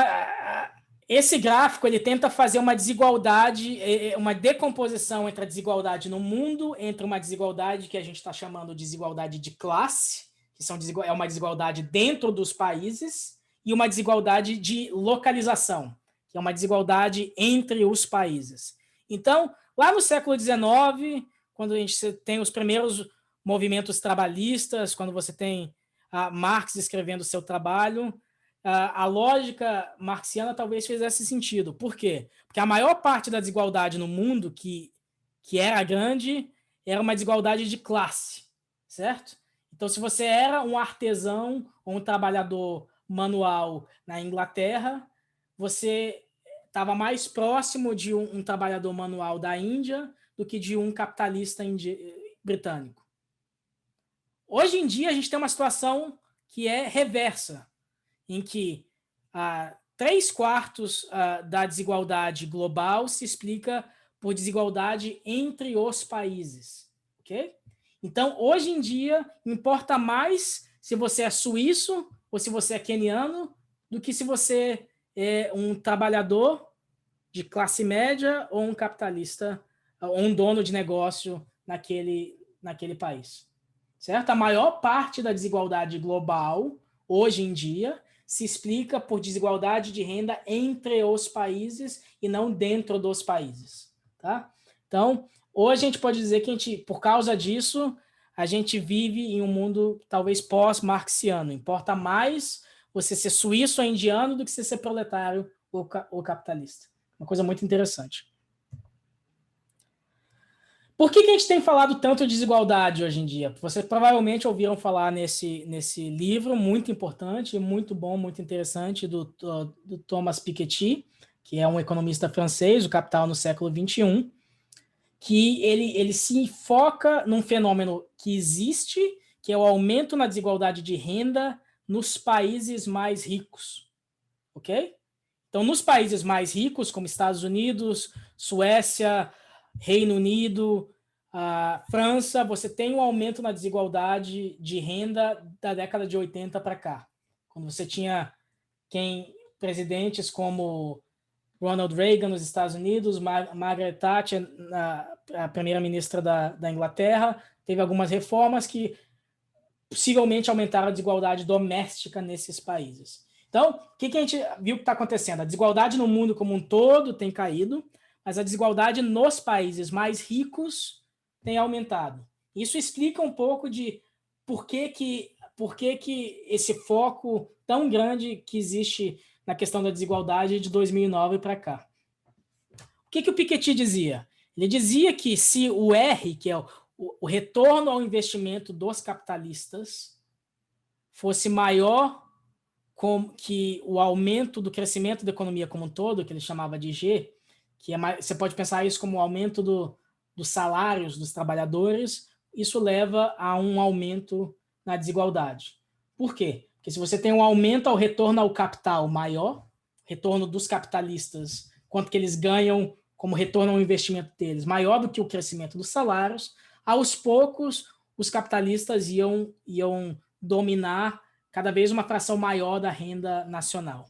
esse gráfico ele tenta fazer uma desigualdade, uma decomposição entre a desigualdade no mundo, entre uma desigualdade que a gente está chamando de desigualdade de classe, que é uma desigualdade dentro dos países, e uma desigualdade de localização, que é uma desigualdade entre os países. Então, lá no século XIX, quando a gente tem os primeiros movimentos trabalhistas, quando você tem Marx escrevendo o seu trabalho, a lógica marxiana talvez fizesse sentido. Por quê? Porque a maior parte da desigualdade no mundo, que era grande, era uma desigualdade de classe, certo? Então, se você era um artesão ou um trabalhador manual na Inglaterra, você estava mais próximo de um trabalhador manual da Índia do que de um capitalista britânico. Hoje em dia, a gente tem uma situação que é reversa, em que 3/4 da desigualdade global se explica por desigualdade entre os países. Okay? Então, hoje em dia, importa mais se você é suíço ou se você é queniano do que se você é um trabalhador de classe média ou um capitalista ou um dono de negócio naquele país. Certo? A maior parte da desigualdade global hoje em dia, se explica por desigualdade de renda entre os países e não dentro dos países. Tá? Então, hoje a gente pode dizer que por causa disso, a gente vive em um mundo talvez pós-marxiano. Importa mais você ser suíço ou indiano do que você ser proletário ou capitalista. Uma coisa muito interessante. Por que a gente tem falado tanto de desigualdade hoje em dia? Vocês provavelmente ouviram falar nesse livro muito importante, muito bom, muito interessante, do Thomas Piketty, que é um economista francês, O Capital no Século XXI, que ele se foca num fenômeno que existe, que é o aumento na desigualdade de renda nos países mais ricos. Ok? Então, nos países mais ricos, como Estados Unidos, Suécia, Reino Unido, França, você tem um aumento na desigualdade de renda da década de 80 para cá. Quando você tinha presidentes como Ronald Reagan nos Estados Unidos, Margaret Thatcher, a primeira-ministra da Inglaterra, teve algumas reformas que possivelmente aumentaram a desigualdade doméstica nesses países. Então, o que a gente viu que está acontecendo? A desigualdade no mundo como um todo tem caído, mas a desigualdade nos países mais ricos tem aumentado. Isso explica um pouco de por que esse foco tão grande que existe na questão da desigualdade de 2009 para cá. O que o Piketty dizia? Ele dizia que se o R, que é o retorno ao investimento dos capitalistas, fosse maior que o aumento do crescimento da economia como um todo, que ele chamava de G, que você pode pensar isso como o aumento dos salários dos trabalhadores, isso leva a um aumento na desigualdade. Por quê? Porque se você tem um aumento ao retorno ao capital maior, retorno dos capitalistas, quanto que eles ganham como retorno ao investimento deles, maior do que o crescimento dos salários, aos poucos os capitalistas iam dominar cada vez uma fração maior da renda nacional.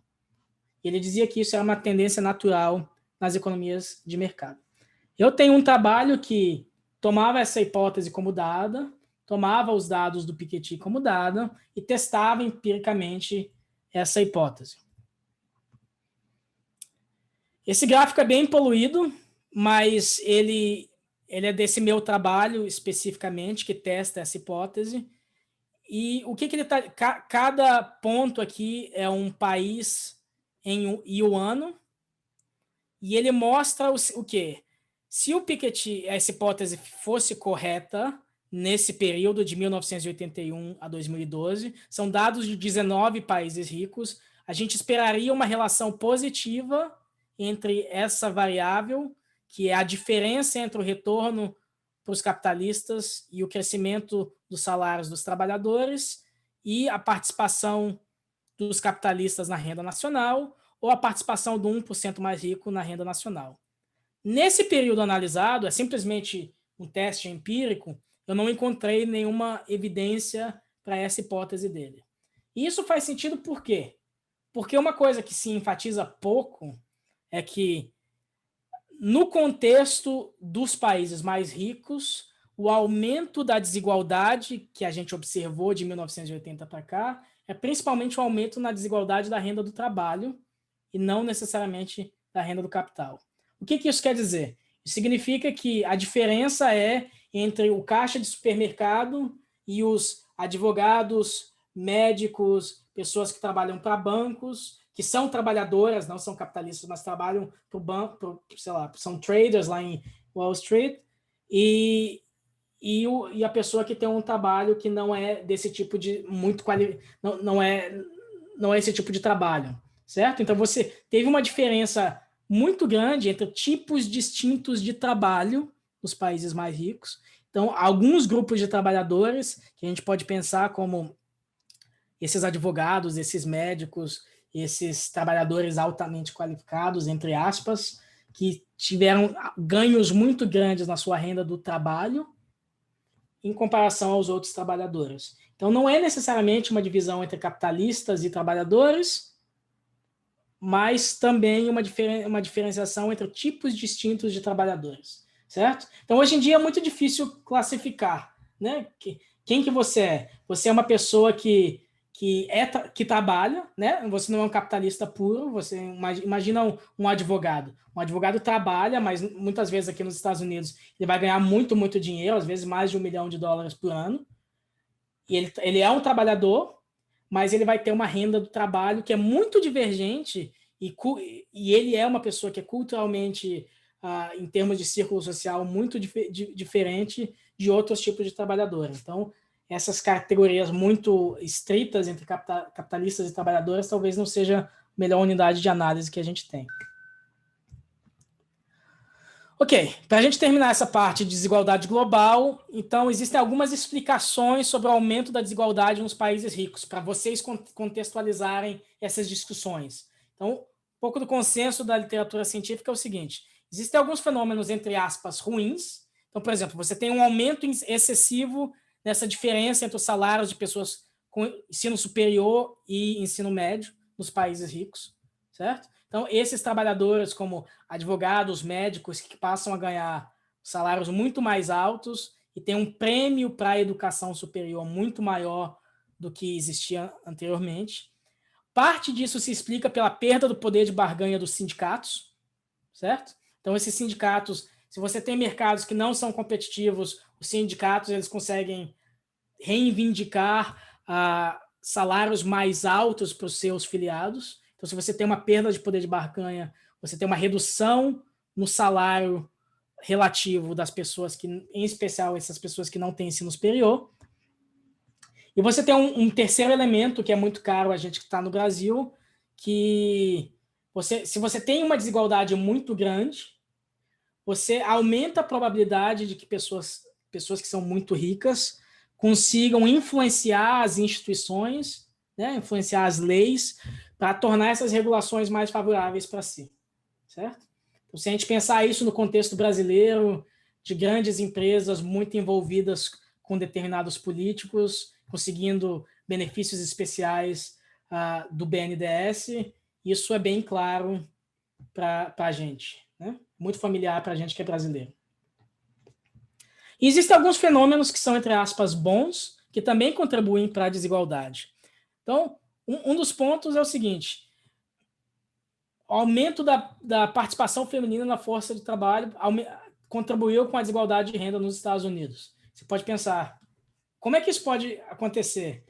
Ele dizia que isso era uma tendência natural nas economias de mercado. Eu tenho um trabalho que tomava essa hipótese como dada, tomava os dados do Piketty como dada e testava empiricamente essa hipótese. Esse gráfico é bem poluído, mas ele é desse meu trabalho especificamente, que testa essa hipótese. E o que ele está... Cada ponto aqui é um país e o ano, e ele mostra o quê? Se o Piketty, essa hipótese fosse correta, nesse período de 1981 a 2012, são dados de 19 países ricos, a gente esperaria uma relação positiva entre essa variável, que é a diferença entre o retorno para os capitalistas e o crescimento dos salários dos trabalhadores, e a participação dos capitalistas na renda nacional, ou a participação do 1% mais rico na renda nacional. Nesse período analisado, é simplesmente um teste empírico, eu não encontrei nenhuma evidência para essa hipótese dele. E isso faz sentido por quê? Porque uma coisa que se enfatiza pouco é que, no contexto dos países mais ricos, o aumento da desigualdade que a gente observou de 1980 para cá é principalmente o aumento na desigualdade da renda do trabalho e não necessariamente da renda do capital. O que isso quer dizer? Isso significa que a diferença é entre o caixa de supermercado e os advogados, médicos, pessoas que trabalham para bancos, que são trabalhadoras, não são capitalistas, mas trabalham para o banco, sei lá, são traders lá em Wall Street, e a pessoa que tem um trabalho que não é desse tipo de não é esse tipo de trabalho, certo? Então você teve uma diferença muito grande entre tipos distintos de trabalho nos países mais ricos. Então, alguns grupos de trabalhadores que a gente pode pensar como esses advogados, esses médicos, esses trabalhadores altamente qualificados, entre aspas, que tiveram ganhos muito grandes na sua renda do trabalho em comparação aos outros trabalhadores. Então, não é necessariamente uma divisão entre capitalistas e trabalhadores, mas também uma diferenciação entre tipos distintos de trabalhadores, certo? Então, hoje em dia é muito difícil classificar, né? Quem que você é? Você é uma pessoa que que trabalha, né? Você não é um capitalista puro, você imagina um advogado. Um advogado trabalha, mas muitas vezes aqui nos Estados Unidos ele vai ganhar muito, muito dinheiro, às vezes mais de $1 milhão por ano. E ele é um trabalhador, mas ele vai ter uma renda do trabalho que é muito divergente e ele é uma pessoa que é culturalmente, em termos de círculo social, muito diferente de outros tipos de trabalhador. Então, essas categorias muito estritas entre capitalistas e trabalhadores talvez não seja a melhor unidade de análise que a gente tem. Ok, para a gente terminar essa parte de desigualdade global, então existem algumas explicações sobre o aumento da desigualdade nos países ricos, para vocês contextualizarem essas discussões. Então, um pouco do consenso da literatura científica é o seguinte: existem alguns fenômenos, entre aspas, ruins. Então, por exemplo, você tem um aumento excessivo nessa diferença entre os salários de pessoas com ensino superior e ensino médio nos países ricos, certo? Então, esses trabalhadores, como advogados, médicos, que passam a ganhar salários muito mais altos e tem um prêmio para a educação superior muito maior do que existia anteriormente. Parte disso se explica pela perda do poder de barganha dos sindicatos, certo? Então, esses sindicatos, se você tem mercados que não são competitivos, os sindicatos eles conseguem reivindicar salários mais altos para os seus filiados. Então, se você tem uma perda de poder de barganha, você tem uma redução no salário relativo das pessoas que, em especial essas pessoas que não têm ensino superior. E você tem um terceiro elemento que é muito caro a gente que está no Brasil, que se você tem uma desigualdade muito grande, você aumenta a probabilidade de que pessoas que são muito ricas consigam influenciar as instituições, né, influenciar as leis, para tornar essas regulações mais favoráveis para si, certo? Então, se a gente pensar isso no contexto brasileiro, de grandes empresas muito envolvidas com determinados políticos, conseguindo benefícios especiais do BNDES, isso é bem claro para a gente, né? Muito familiar para a gente que é brasileiro. E existem alguns fenômenos que são, entre aspas, bons, que também contribuem para a desigualdade. Então, um dos pontos é o seguinte: o aumento da participação feminina na força de trabalho contribuiu com a desigualdade de renda nos Estados Unidos. Você pode pensar, como é que isso pode acontecer?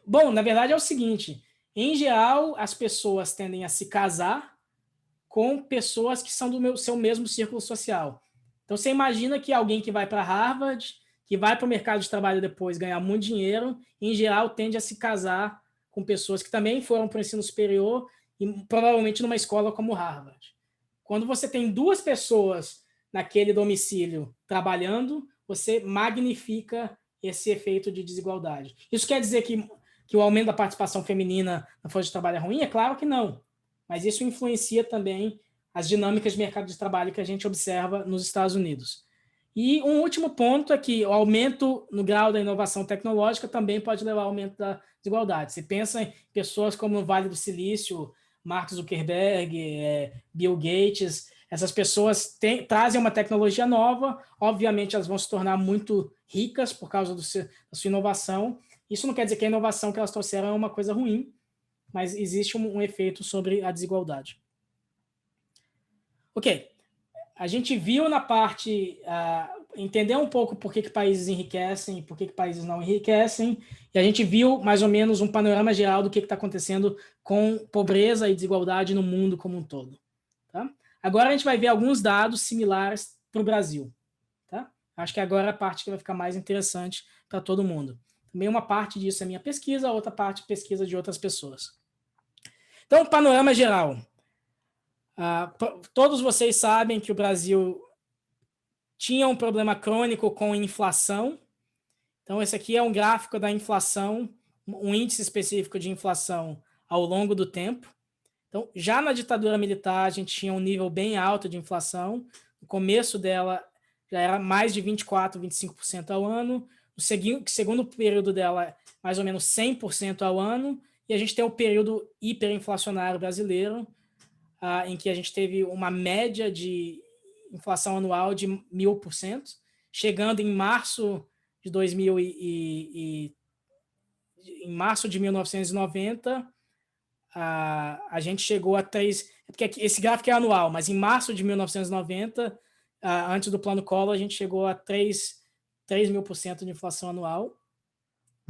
Bom, na verdade é o seguinte: em geral, as pessoas tendem a se casar com pessoas que são do seu mesmo círculo social. Então, você imagina que alguém que vai para Harvard, que vai para o mercado de trabalho depois ganhar muito dinheiro, em geral tende a se casar com pessoas que também foram para o ensino superior e provavelmente numa escola como Harvard. Quando você tem duas pessoas naquele domicílio trabalhando, você magnifica esse efeito de desigualdade. Isso quer dizer que o aumento da participação feminina na força de trabalho é ruim? É claro que não. Mas isso influencia também as dinâmicas de mercado de trabalho que a gente observa nos Estados Unidos. E um último ponto é que o aumento no grau da inovação tecnológica também pode levar ao aumento da desigualdade. Você pensa em pessoas como o Vale do Silício, Mark Zuckerberg, Bill Gates, essas pessoas trazem uma tecnologia nova, obviamente elas vão se tornar muito ricas por causa da sua inovação. Isso não quer dizer que a inovação que elas trouxeram é uma coisa ruim, mas existe um efeito sobre a desigualdade. Ok, a gente viu na parte, entender um pouco por que países enriquecem e por que países não enriquecem, e a gente viu mais ou menos um panorama geral do que está acontecendo com pobreza e desigualdade no mundo como um todo. Tá? Agora a gente vai ver alguns dados similares para o Brasil. Tá? Acho que agora é a parte que vai ficar mais interessante para todo mundo. Também uma parte disso é minha pesquisa, outra parte pesquisa de outras pessoas. Então, panorama geral. Todos vocês sabem que o Brasil tinha um problema crônico com inflação. Então, esse aqui é um gráfico da inflação, um índice específico de inflação ao longo do tempo. Então, já na ditadura militar, a gente tinha um nível bem alto de inflação. No começo dela, já era mais de 24%, 25% ao ano. No segundo período dela, mais ou menos 100% ao ano. E a gente tem o período hiperinflacionário brasileiro, em que a gente teve uma média de inflação anual de 1000%, chegando em março de 2020 em março de 1990, a gente chegou a 3... Porque esse gráfico é anual, mas em março de 1990, antes do Plano Collor, a gente chegou a 3.000% de inflação anual,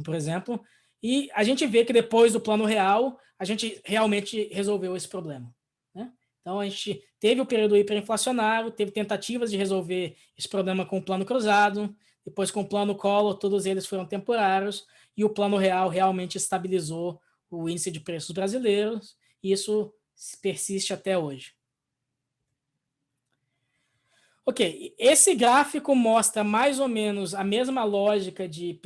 por exemplo. E a gente vê que depois do Plano Real, a gente realmente resolveu esse problema, né? Então, a gente teve o período hiperinflacionário, teve tentativas de resolver esse problema com o Plano Cruzado, depois com o Plano Collor, todos eles foram temporários, e o Plano Real realmente estabilizou o índice de preços brasileiros, e isso persiste até hoje. Ok, esse gráfico mostra mais ou menos a mesma lógica de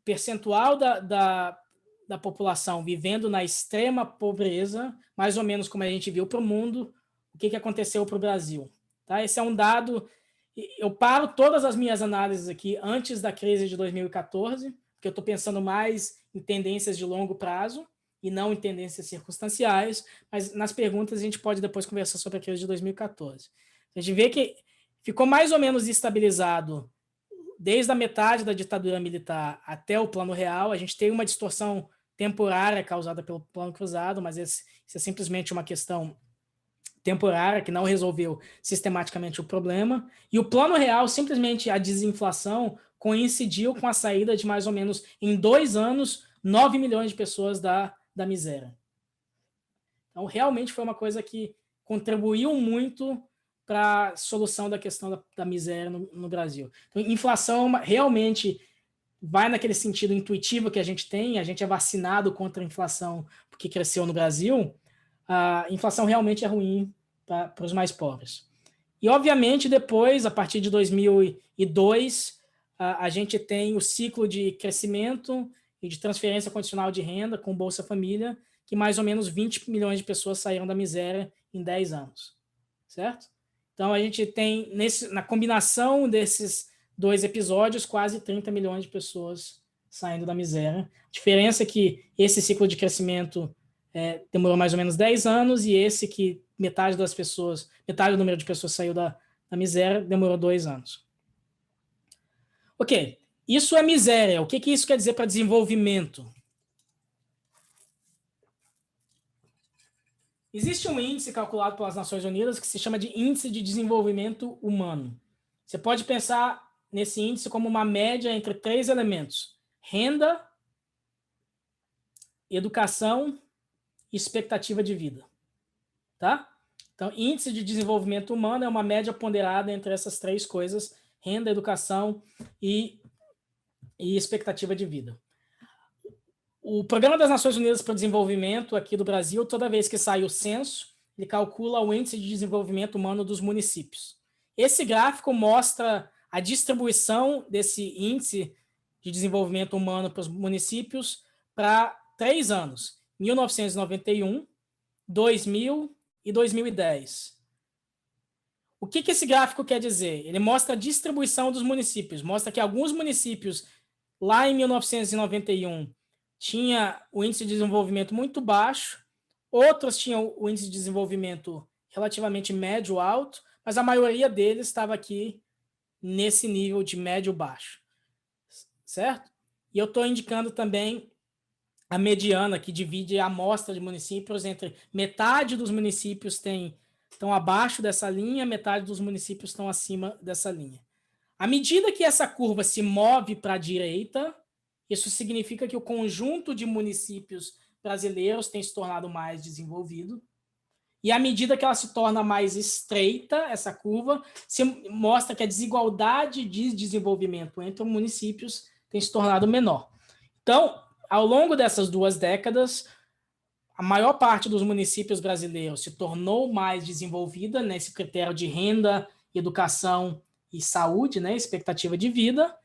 percentual da população vivendo na extrema pobreza, mais ou menos como a gente viu para o mundo, o que aconteceu para o Brasil. Tá? Esse é um dado... Eu paro todas as minhas análises aqui antes da crise de 2014, porque eu estou pensando mais em tendências de longo prazo e não em tendências circunstanciais, mas nas perguntas a gente pode depois conversar sobre a crise de 2014. A gente vê que ficou mais ou menos estabilizado desde a metade da ditadura militar até o Plano Real. A gente tem uma distorção temporária causada pelo Plano Cruzado, mas isso é simplesmente uma questão temporária que não resolveu sistematicamente o problema. E o Plano Real, simplesmente a desinflação, coincidiu com a saída de mais ou menos, em 2 anos, 9 milhões de pessoas da miséria. Então, realmente foi uma coisa que contribuiu muito para a solução da questão da miséria no Brasil. Então, inflação realmente vai naquele sentido intuitivo que a gente tem, a gente é vacinado contra a inflação porque cresceu no Brasil. A inflação realmente é ruim para os mais pobres. E, obviamente, depois, a partir de 2002, a gente tem o ciclo de crescimento e de transferência condicional de renda com Bolsa Família, que mais ou menos 20 milhões de pessoas saíram da miséria em 10 anos. Certo? Então, a gente tem, na combinação desses 2 episódios, quase 30 milhões de pessoas saindo da miséria. A diferença é que esse ciclo de crescimento demorou mais ou menos 10 anos, e esse que metade do número de pessoas saiu da miséria, demorou 2 anos. Ok, isso é miséria. O que isso quer dizer para desenvolvimento? Existe um índice calculado pelas Nações Unidas que se chama de Índice de Desenvolvimento Humano. Você pode pensar nesse índice como uma média entre 3 elementos: renda, educação e expectativa de vida. Tá? Então, índice de desenvolvimento humano é uma média ponderada entre essas 3 coisas: renda, educação e expectativa de vida. O Programa das Nações Unidas para o Desenvolvimento aqui do Brasil, toda vez que sai o censo, ele calcula o índice de desenvolvimento humano dos municípios. Esse gráfico mostra a distribuição desse índice de desenvolvimento humano para os municípios para 3 anos: 1991, 2000 e 2010. O que esse gráfico quer dizer? Ele mostra a distribuição dos municípios, mostra que alguns municípios lá em 1991 tinha o índice de desenvolvimento muito baixo, outros tinham o índice de desenvolvimento relativamente médio-alto, mas a maioria deles estava aqui nesse nível de médio-baixo, certo? E eu estou indicando também a mediana, que divide a amostra de municípios entre metade dos municípios estão abaixo dessa linha, metade dos municípios estão acima dessa linha. À medida que essa curva se move para a direita, isso significa que o conjunto de municípios brasileiros tem se tornado mais desenvolvido. E à medida que ela se torna mais estreita, essa curva, se mostra que a desigualdade de desenvolvimento entre municípios tem se tornado menor. Então, ao longo dessas 2 décadas, a maior parte dos municípios brasileiros se tornou mais desenvolvida nesse critério de renda, educação e saúde, né, expectativa de vida,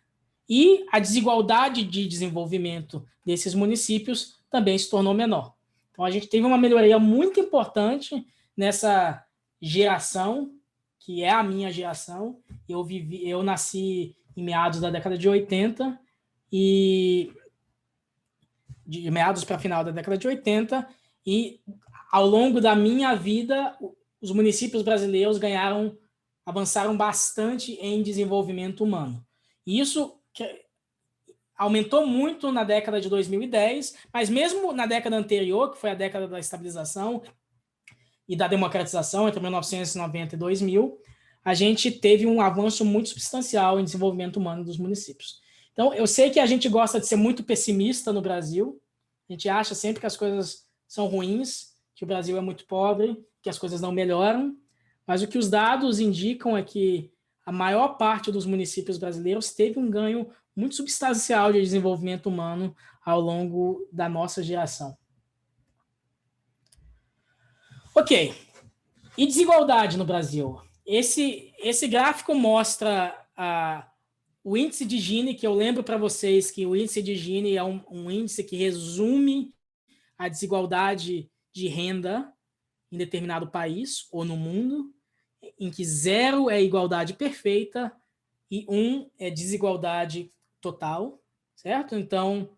e a desigualdade de desenvolvimento desses municípios também se tornou menor. Então, a gente teve uma melhoria muito importante nessa geração, que é a minha geração. Eu nasci em meados da década de 80, e de meados para final da década de 80, e ao longo da minha vida, os municípios brasileiros avançaram bastante em desenvolvimento humano. E isso aumentou muito na década de 2010, mas mesmo na década anterior, que foi a década da estabilização e da democratização, entre 1990 e 2000, a gente teve um avanço muito substancial em desenvolvimento humano dos municípios. Então, eu sei que a gente gosta de ser muito pessimista no Brasil, a gente acha sempre que as coisas são ruins, que o Brasil é muito pobre, que as coisas não melhoram, mas o que os dados indicam é que a maior parte dos municípios brasileiros teve um ganho muito substancial de desenvolvimento humano ao longo da nossa geração. Ok. E desigualdade no Brasil? Esse gráfico mostra o índice de Gini, que eu lembro para vocês que o índice de Gini é um índice que resume a desigualdade de renda em determinado país ou no mundo, em que 0 é igualdade perfeita e 1 é desigualdade total, certo? Então,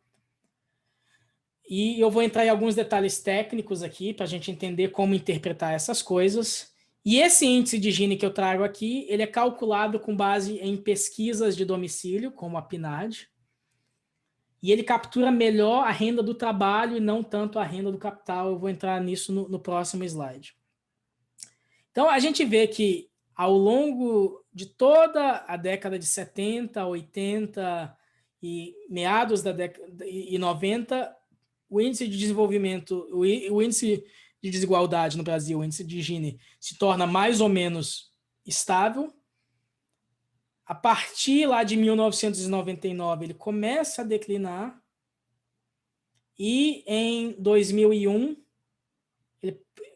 e eu vou entrar em alguns detalhes técnicos aqui para a gente entender como interpretar essas coisas. E esse índice de Gini que eu trago aqui, ele é calculado com base em pesquisas de domicílio, como a PNAD, e ele captura melhor a renda do trabalho e não tanto a renda do capital. Eu vou entrar nisso no próximo slide. Então, a gente vê que ao longo de toda a década de 70, 80 e meados da década de 90, o índice de desenvolvimento, o índice de desigualdade no Brasil, o índice de Gini, se torna mais ou menos estável. A partir lá de 1999, ele começa a declinar. E em 2001,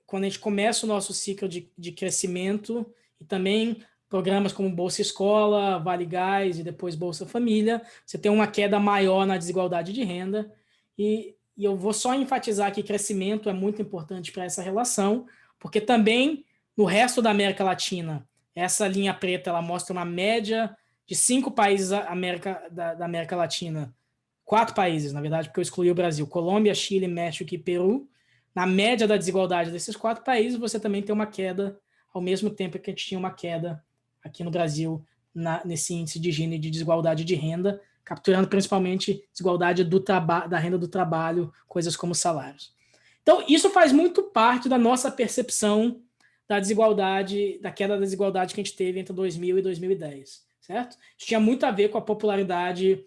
quando a gente começa o nosso ciclo de crescimento, e também programas como Bolsa Escola, Vale Gás e depois Bolsa Família, você tem uma queda maior na desigualdade de renda. E eu vou só enfatizar que crescimento é muito importante para essa relação, porque também no resto da América Latina, essa linha preta ela mostra uma média de 5 países da América Latina, 4 países, na verdade, porque eu excluí o Brasil, Colômbia, Chile, México e Peru. Na média da desigualdade desses 4 países, você também tem uma queda, ao mesmo tempo que a gente tinha uma queda aqui no Brasil, nesse índice de Gini de desigualdade de renda, capturando principalmente desigualdade da renda do trabalho, coisas como salários. Então, isso faz muito parte da nossa percepção da desigualdade, da queda da desigualdade que a gente teve entre 2000 e 2010, certo? Isso tinha muito a ver com a popularidade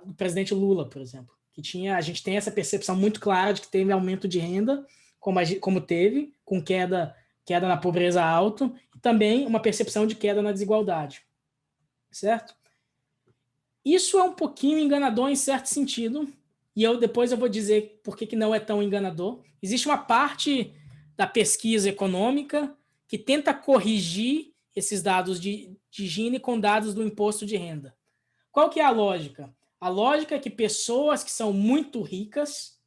do presidente Lula, por exemplo, que a gente tem essa percepção muito clara de que teve aumento de renda, como teve, com queda na pobreza alta, e também uma percepção de queda na desigualdade, certo? Isso é um pouquinho enganador em certo sentido, e depois eu vou dizer por que não é tão enganador. Existe uma parte da pesquisa econômica que tenta corrigir esses dados de Gini com dados do imposto de renda. Qual que é a lógica? A lógica é que pessoas que são muito ricas,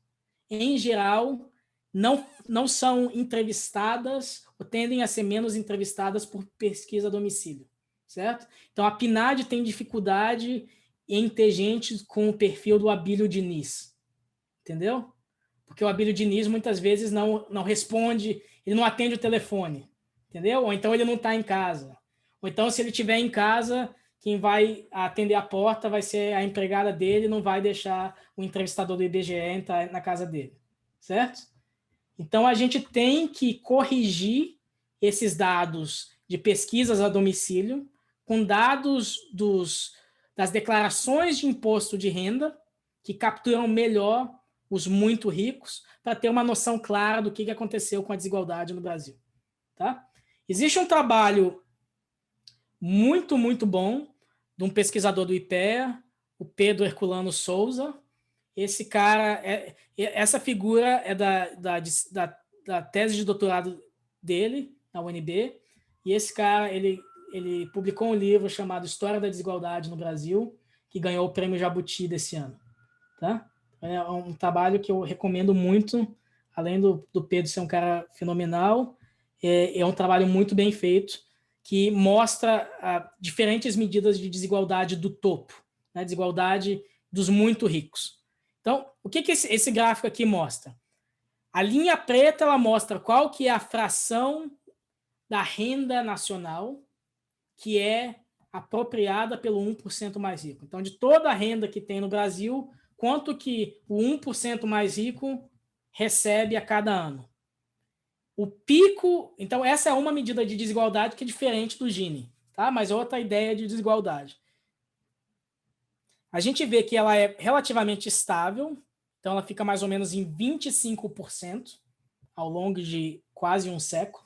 em geral, não são entrevistadas ou tendem a ser menos entrevistadas por pesquisa a domicílio, certo? Então, a PNAD tem dificuldade em ter gente com o perfil do Abílio Diniz, entendeu? Porque o Abílio Diniz muitas vezes não responde, ele não atende o telefone, entendeu? Ou então ele não está em casa. Ou então, se ele estiver em casa, quem vai atender a porta vai ser a empregada dele, não vai deixar o entrevistador do IBGE entrar na casa dele, certo? Então, a gente tem que corrigir esses dados de pesquisas a domicílio com dados das declarações de imposto de renda que capturam melhor os muito ricos para ter uma noção clara do que aconteceu com a desigualdade no Brasil. Tá? Existe um trabalho muito, muito bom de um pesquisador do IPEA, o Pedro Herculano Souza. Esse cara, essa figura é da tese de doutorado dele, na UNB, e esse cara, ele publicou um livro chamado História da Desigualdade no Brasil, que ganhou o Prêmio Jabuti desse ano. Tá? É um trabalho que eu recomendo muito, além do Pedro ser um cara fenomenal, é um trabalho muito bem feito, que mostra diferentes medidas de desigualdade do topo, né? Desigualdade dos muito ricos. Então, o que esse gráfico aqui mostra? A linha preta ela mostra qual que é a fração da renda nacional, que é apropriada pelo 1% mais rico. Então, de toda a renda que tem no Brasil, quanto que o 1% mais rico recebe a cada ano? O pico... Então, essa é uma medida de desigualdade que é diferente do Gini, tá? Mas outra ideia de desigualdade. A gente vê que ela é relativamente estável, então ela fica mais ou menos em 25% ao longo de quase um século.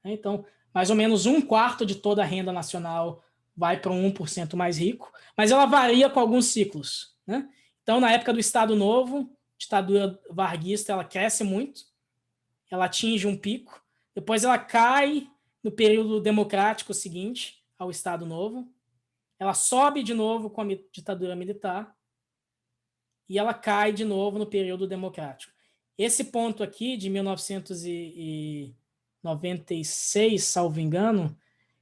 Né? Então, mais ou menos 1/4 de toda a renda nacional vai para um 1% mais rico, mas ela varia com alguns ciclos. Né? Então, na época do Estado Novo, ditadura varguista, ela cresce muito, ela atinge um pico, depois ela cai no período democrático seguinte ao Estado Novo, ela sobe de novo com a ditadura militar e ela cai de novo no período democrático. Esse ponto aqui, de 1996, salvo engano,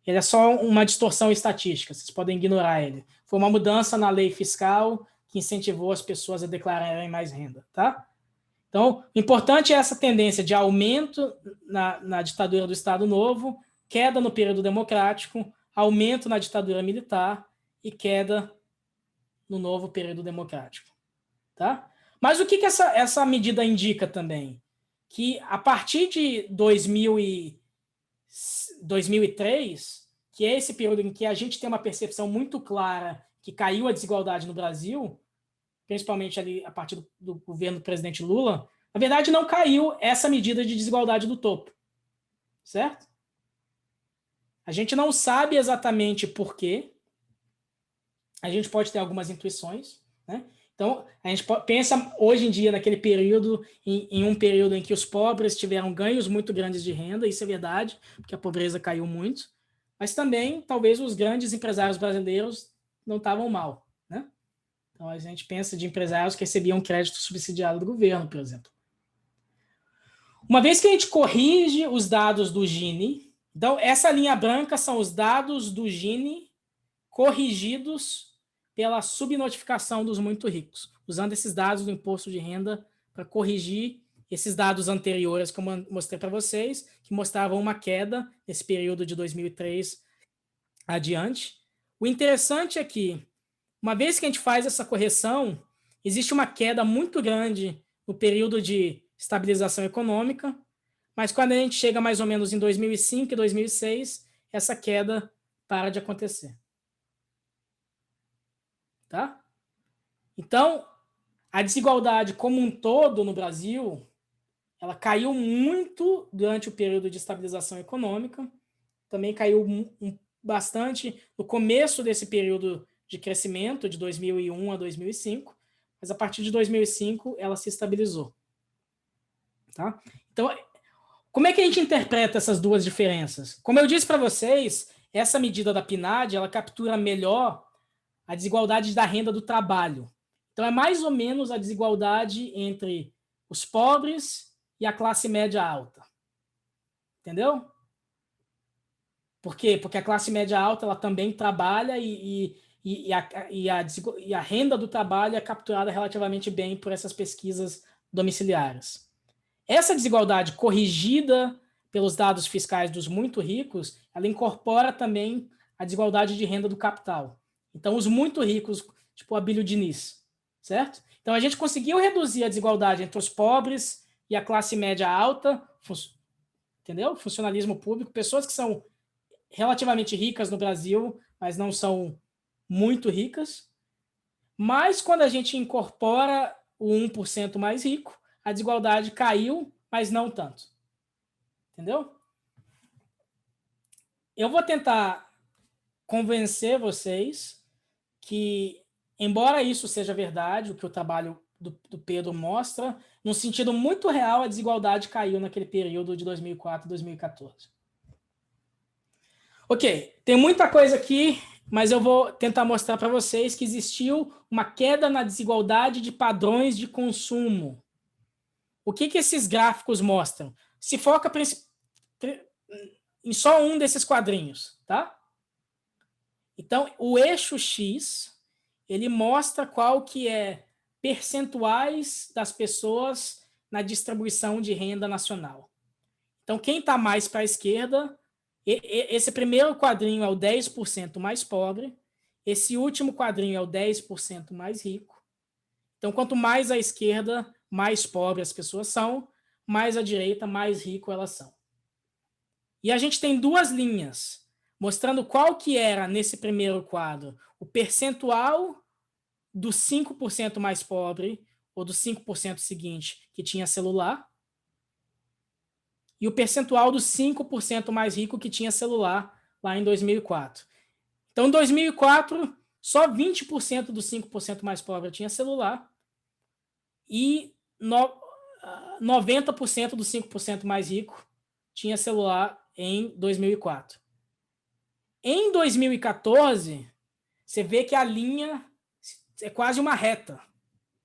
ele é só uma distorção estatística, vocês podem ignorar ele. Foi uma mudança na lei fiscal que incentivou as pessoas a declararem mais renda, tá? Então, o importante é essa tendência de aumento na ditadura do Estado Novo, queda no período democrático, aumento na ditadura militar e queda no novo período democrático. Tá? Mas o que essa medida indica também? Que a partir de 2003, que é esse período em que a gente tem uma percepção muito clara que caiu a desigualdade no Brasil, principalmente ali a partir do governo do presidente Lula, na verdade não caiu essa medida de desigualdade do topo. Certo? A gente não sabe exatamente por quê. A gente pode ter algumas intuições, né? Então, a gente pensa hoje em dia naquele período, em um período em que os pobres tiveram ganhos muito grandes de renda, isso é verdade, porque a pobreza caiu muito, mas também, talvez, os grandes empresários brasileiros não estavam mal, né? Então, a gente pensa de empresários que recebiam crédito subsidiado do governo, por exemplo. Uma vez que a gente corrige os dados do Gini, então, essa linha branca são os dados do Gini corrigidos pela subnotificação dos muito ricos, usando esses dados do imposto de renda para corrigir esses dados anteriores que eu mostrei para vocês, que mostravam uma queda nesse período de 2003 adiante. O interessante é que, uma vez que a gente faz essa correção, existe uma queda muito grande no período de estabilização econômica, mas quando a gente chega mais ou menos em 2005 e 2006, essa queda para de acontecer. Tá? Então, a desigualdade como um todo no Brasil, ela caiu muito durante o período de estabilização econômica, também caiu bastante no começo desse período de crescimento, de 2001 a 2005, mas a partir de 2005 ela se estabilizou. Tá? Então, como é que a gente interpreta essas duas diferenças? Como eu disse para vocês, essa medida da PNAD, ela captura melhor a desigualdade da renda do trabalho. Então, é mais ou menos a desigualdade entre os pobres e a classe média alta. Entendeu? Por quê? Porque a classe média alta ela também trabalha e a renda do trabalho é capturada relativamente bem por essas pesquisas domiciliares. Essa desigualdade corrigida pelos dados fiscais dos muito ricos, ela incorpora também a desigualdade de renda do capital. Então, os muito ricos, tipo Abílio Diniz, certo? Então, a gente conseguiu reduzir a desigualdade entre os pobres e a classe média alta, entendeu? Funcionalismo público, pessoas que são relativamente ricas no Brasil, mas não são muito ricas. Mas, quando a gente incorpora o 1% mais rico, a desigualdade caiu, mas não tanto. Entendeu? Eu vou tentar convencer vocês que, embora isso seja verdade, o que o trabalho do Pedro mostra, num sentido muito real, a desigualdade caiu naquele período de 2004 a 2014. Ok, tem muita coisa aqui, mas eu vou tentar mostrar para vocês que existiu uma queda na desigualdade de padrões de consumo. O que esses gráficos mostram? Se foca em só um desses quadrinhos, tá? Então, o eixo X, ele mostra qual que é percentuais das pessoas na distribuição de renda nacional. Então, quem está mais para a esquerda, Esse primeiro quadrinho é o 10% mais pobre, esse último quadrinho é o 10% mais rico. Então, quanto mais à esquerda, mais pobre as pessoas são, mais à direita, mais rico elas são. E a gente tem duas linhas, mostrando qual que era, nesse primeiro quadro, o percentual do 5% mais pobre, ou do 5% seguinte, que tinha celular, e o percentual dos 5% mais rico que tinha celular lá em 2004. Então, em 2004, só 20% dos 5% mais pobre tinha celular e 90% dos 5% mais rico tinha celular em 2004. Em 2014, você vê que a linha é quase uma reta,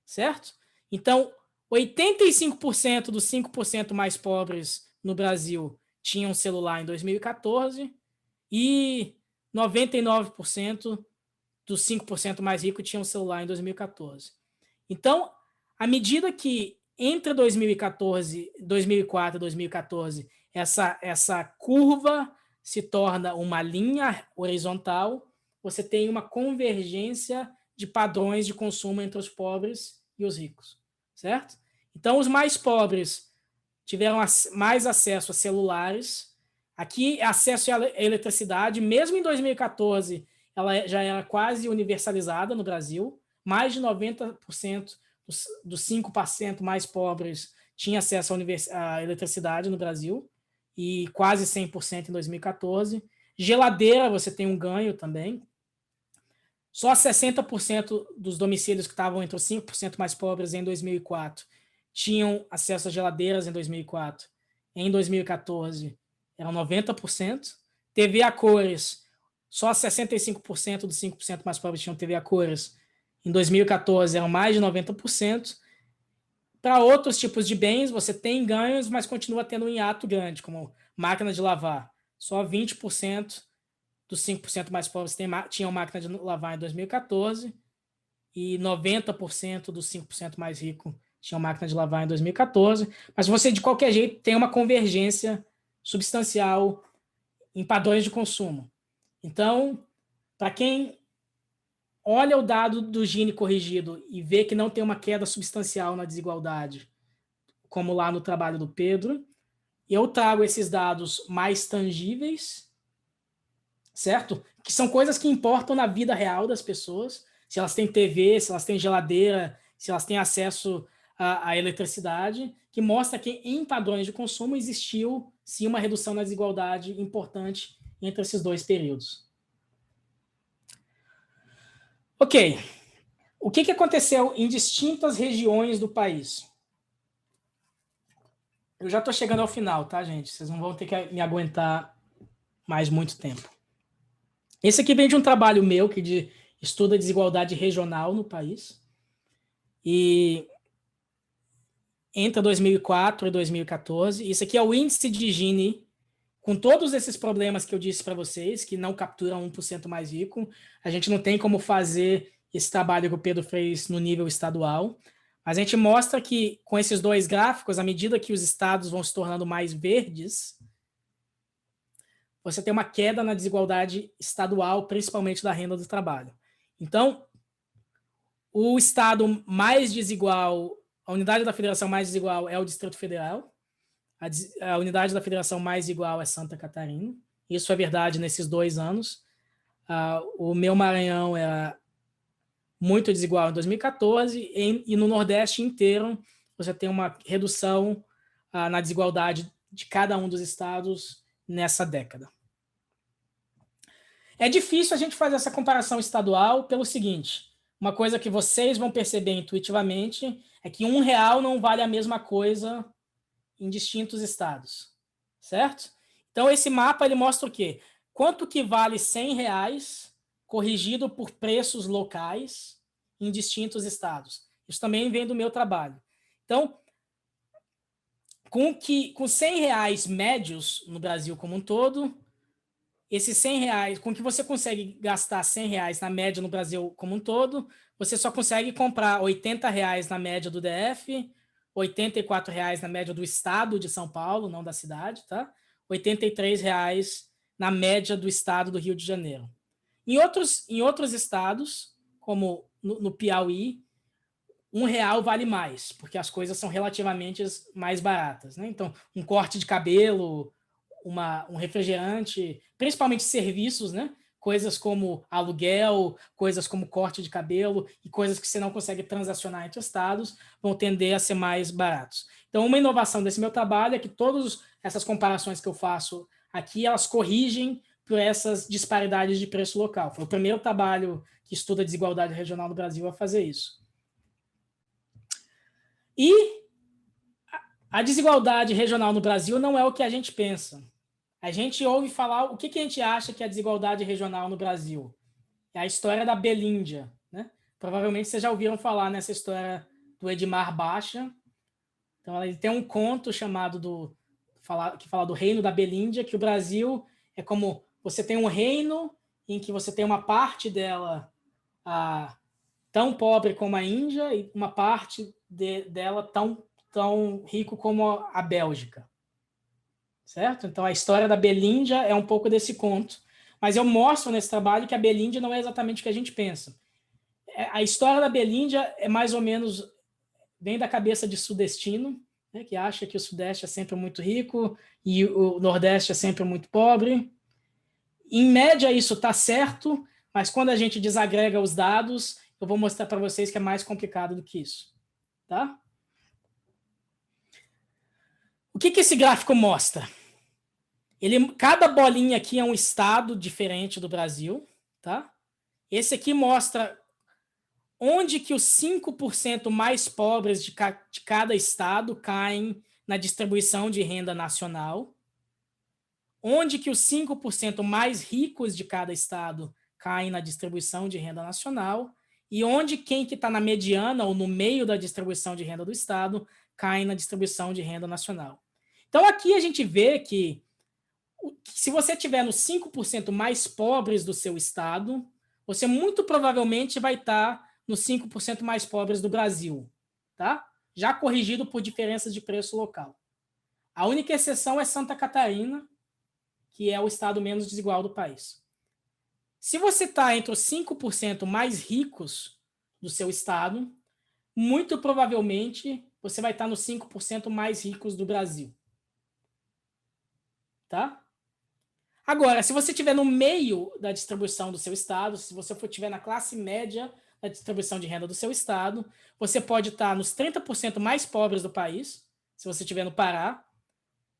certo? Então, 85% dos 5% mais pobres no Brasil tinham celular em 2014 e 99% dos 5% mais ricos tinham celular em 2014. Então, à medida que entre 2014, 2004 e 2014, essa curva se torna uma linha horizontal, você tem uma convergência de padrões de consumo entre os pobres e os ricos, certo? Então, os mais pobres tiveram mais acesso a celulares. Aqui, acesso à eletricidade, mesmo em 2014, ela já era quase universalizada no Brasil. Mais de 90% dos 5% mais pobres tinha acesso à eletricidade no Brasil, e quase 100% em 2014. Geladeira, você tem um ganho também. Só 60% dos domicílios que estavam entre os 5% mais pobres em 2004 tinham acesso a geladeiras em 2004. Em 2014, eram 90%. TV a cores, só 65% dos 5% mais pobres tinham TV a cores. Em 2014, eram mais de 90%. Para outros tipos de bens, você tem ganhos, mas continua tendo um hiato grande, como máquina de lavar. Só 20% dos 5% mais pobres tinham máquina de lavar em 2014 e 90% dos 5% mais ricos tinham máquina de lavar em 2014. Mas você, de qualquer jeito, tem uma convergência substancial em padrões de consumo. Então, para quem olha o dado do Gini corrigido e vê que não tem uma queda substancial na desigualdade, como lá no trabalho do Pedro, eu trago esses dados mais tangíveis, certo? Que são coisas que importam na vida real das pessoas. Se elas têm TV, se elas têm geladeira, se elas têm acesso à eletricidade, que mostra que em padrões de consumo existiu, sim, uma redução na desigualdade importante entre esses dois períodos. Ok. O que aconteceu em distintas regiões do país? Eu já estou chegando ao final, tá, gente? Vocês não vão ter que me aguentar mais muito tempo. Esse aqui vem de um trabalho meu que estuda desigualdade regional no país. E entre 2004 e 2014, isso aqui é o índice de Gini, com todos esses problemas que eu disse para vocês, que não capturam 1% mais rico. A gente não tem como fazer esse trabalho que o Pedro fez no nível estadual. Mas a gente mostra que, com esses dois gráficos, à medida que os estados vão se tornando mais verdes, você tem uma queda na desigualdade estadual, principalmente da renda do trabalho. Então, o estado mais desigual, a unidade da federação mais desigual é o Distrito Federal, a unidade da federação mais igual é Santa Catarina. Isso é verdade nesses 2 anos. O meu Maranhão era muito desigual em 2014, e no Nordeste inteiro você tem uma redução na desigualdade de cada um dos estados nessa década. É difícil a gente fazer essa comparação estadual pelo seguinte: uma coisa que vocês vão perceber intuitivamente é que R$1 não vale a mesma coisa em distintos estados, certo? Então esse mapa ele mostra o quê? Quanto que vale R$100 corrigido por preços locais em distintos estados. Isso também vem do meu trabalho. Então, com R$100 médios no Brasil como um todo, esses R$100, com que você consegue gastar R$100 na média no Brasil como um todo, você só consegue comprar R$80 na média do DF, R$84 na média do estado de São Paulo, não da cidade, tá? R$83 na média do estado do Rio de Janeiro. Em outros estados, como no Piauí, R$1 vale mais, porque as coisas são relativamente mais baratas, né? Então, um corte de cabelo, um refrigerante, principalmente serviços, né? Coisas como aluguel, coisas como corte de cabelo e coisas que você não consegue transacionar entre estados vão tender a ser mais baratos. Então, uma inovação desse meu trabalho é que todas essas comparações que eu faço aqui, elas corrigem por essas disparidades de preço local. Foi o primeiro trabalho que estuda a desigualdade regional no Brasil a fazer isso. E a desigualdade regional no Brasil não é o que a gente pensa. A gente ouve falar, o que a gente acha que é a desigualdade regional no Brasil? É a história da Belíndia, né? Provavelmente vocês já ouviram falar nessa história do Edmar Baixa. Então, ele tem um conto chamado que fala do reino da Belíndia, que o Brasil é como você tem um reino em que você tem uma parte dela tão pobre como a Índia e uma parte dela tão rico como a Bélgica. Certo? Então, a história da Belíndia é um pouco desse conto. Mas eu mostro nesse trabalho que a Belíndia não é exatamente o que a gente pensa. A história da Belíndia é mais ou menos, vem da cabeça de sudestino, né, que acha que o Sudeste é sempre muito rico e o Nordeste é sempre muito pobre. Em média, isso está certo, mas quando a gente desagrega os dados, eu vou mostrar para vocês que é mais complicado do que isso. Tá? O que esse gráfico mostra? Cada bolinha aqui é um estado diferente do Brasil. Tá? Esse aqui mostra onde que os 5% mais pobres de cada estado caem na distribuição de renda nacional. Onde que os 5% mais ricos de cada estado caem na distribuição de renda nacional. E onde quem que está na mediana ou no meio da distribuição de renda do estado cai na distribuição de renda nacional. Então, aqui a gente vê que se você estiver nos 5% mais pobres do seu estado, você muito provavelmente vai estar nos 5% mais pobres do Brasil, tá? Já corrigido por diferenças de preço local. A única exceção é Santa Catarina, que é o estado menos desigual do país. Se você está entre os 5% mais ricos do seu estado, muito provavelmente você vai estar nos 5% mais ricos do Brasil. Tá? Agora, se você estiver no meio da distribuição do seu estado, se você estiver na classe média da distribuição de renda do seu estado, você pode estar nos 30% mais pobres do país, se você estiver no Pará,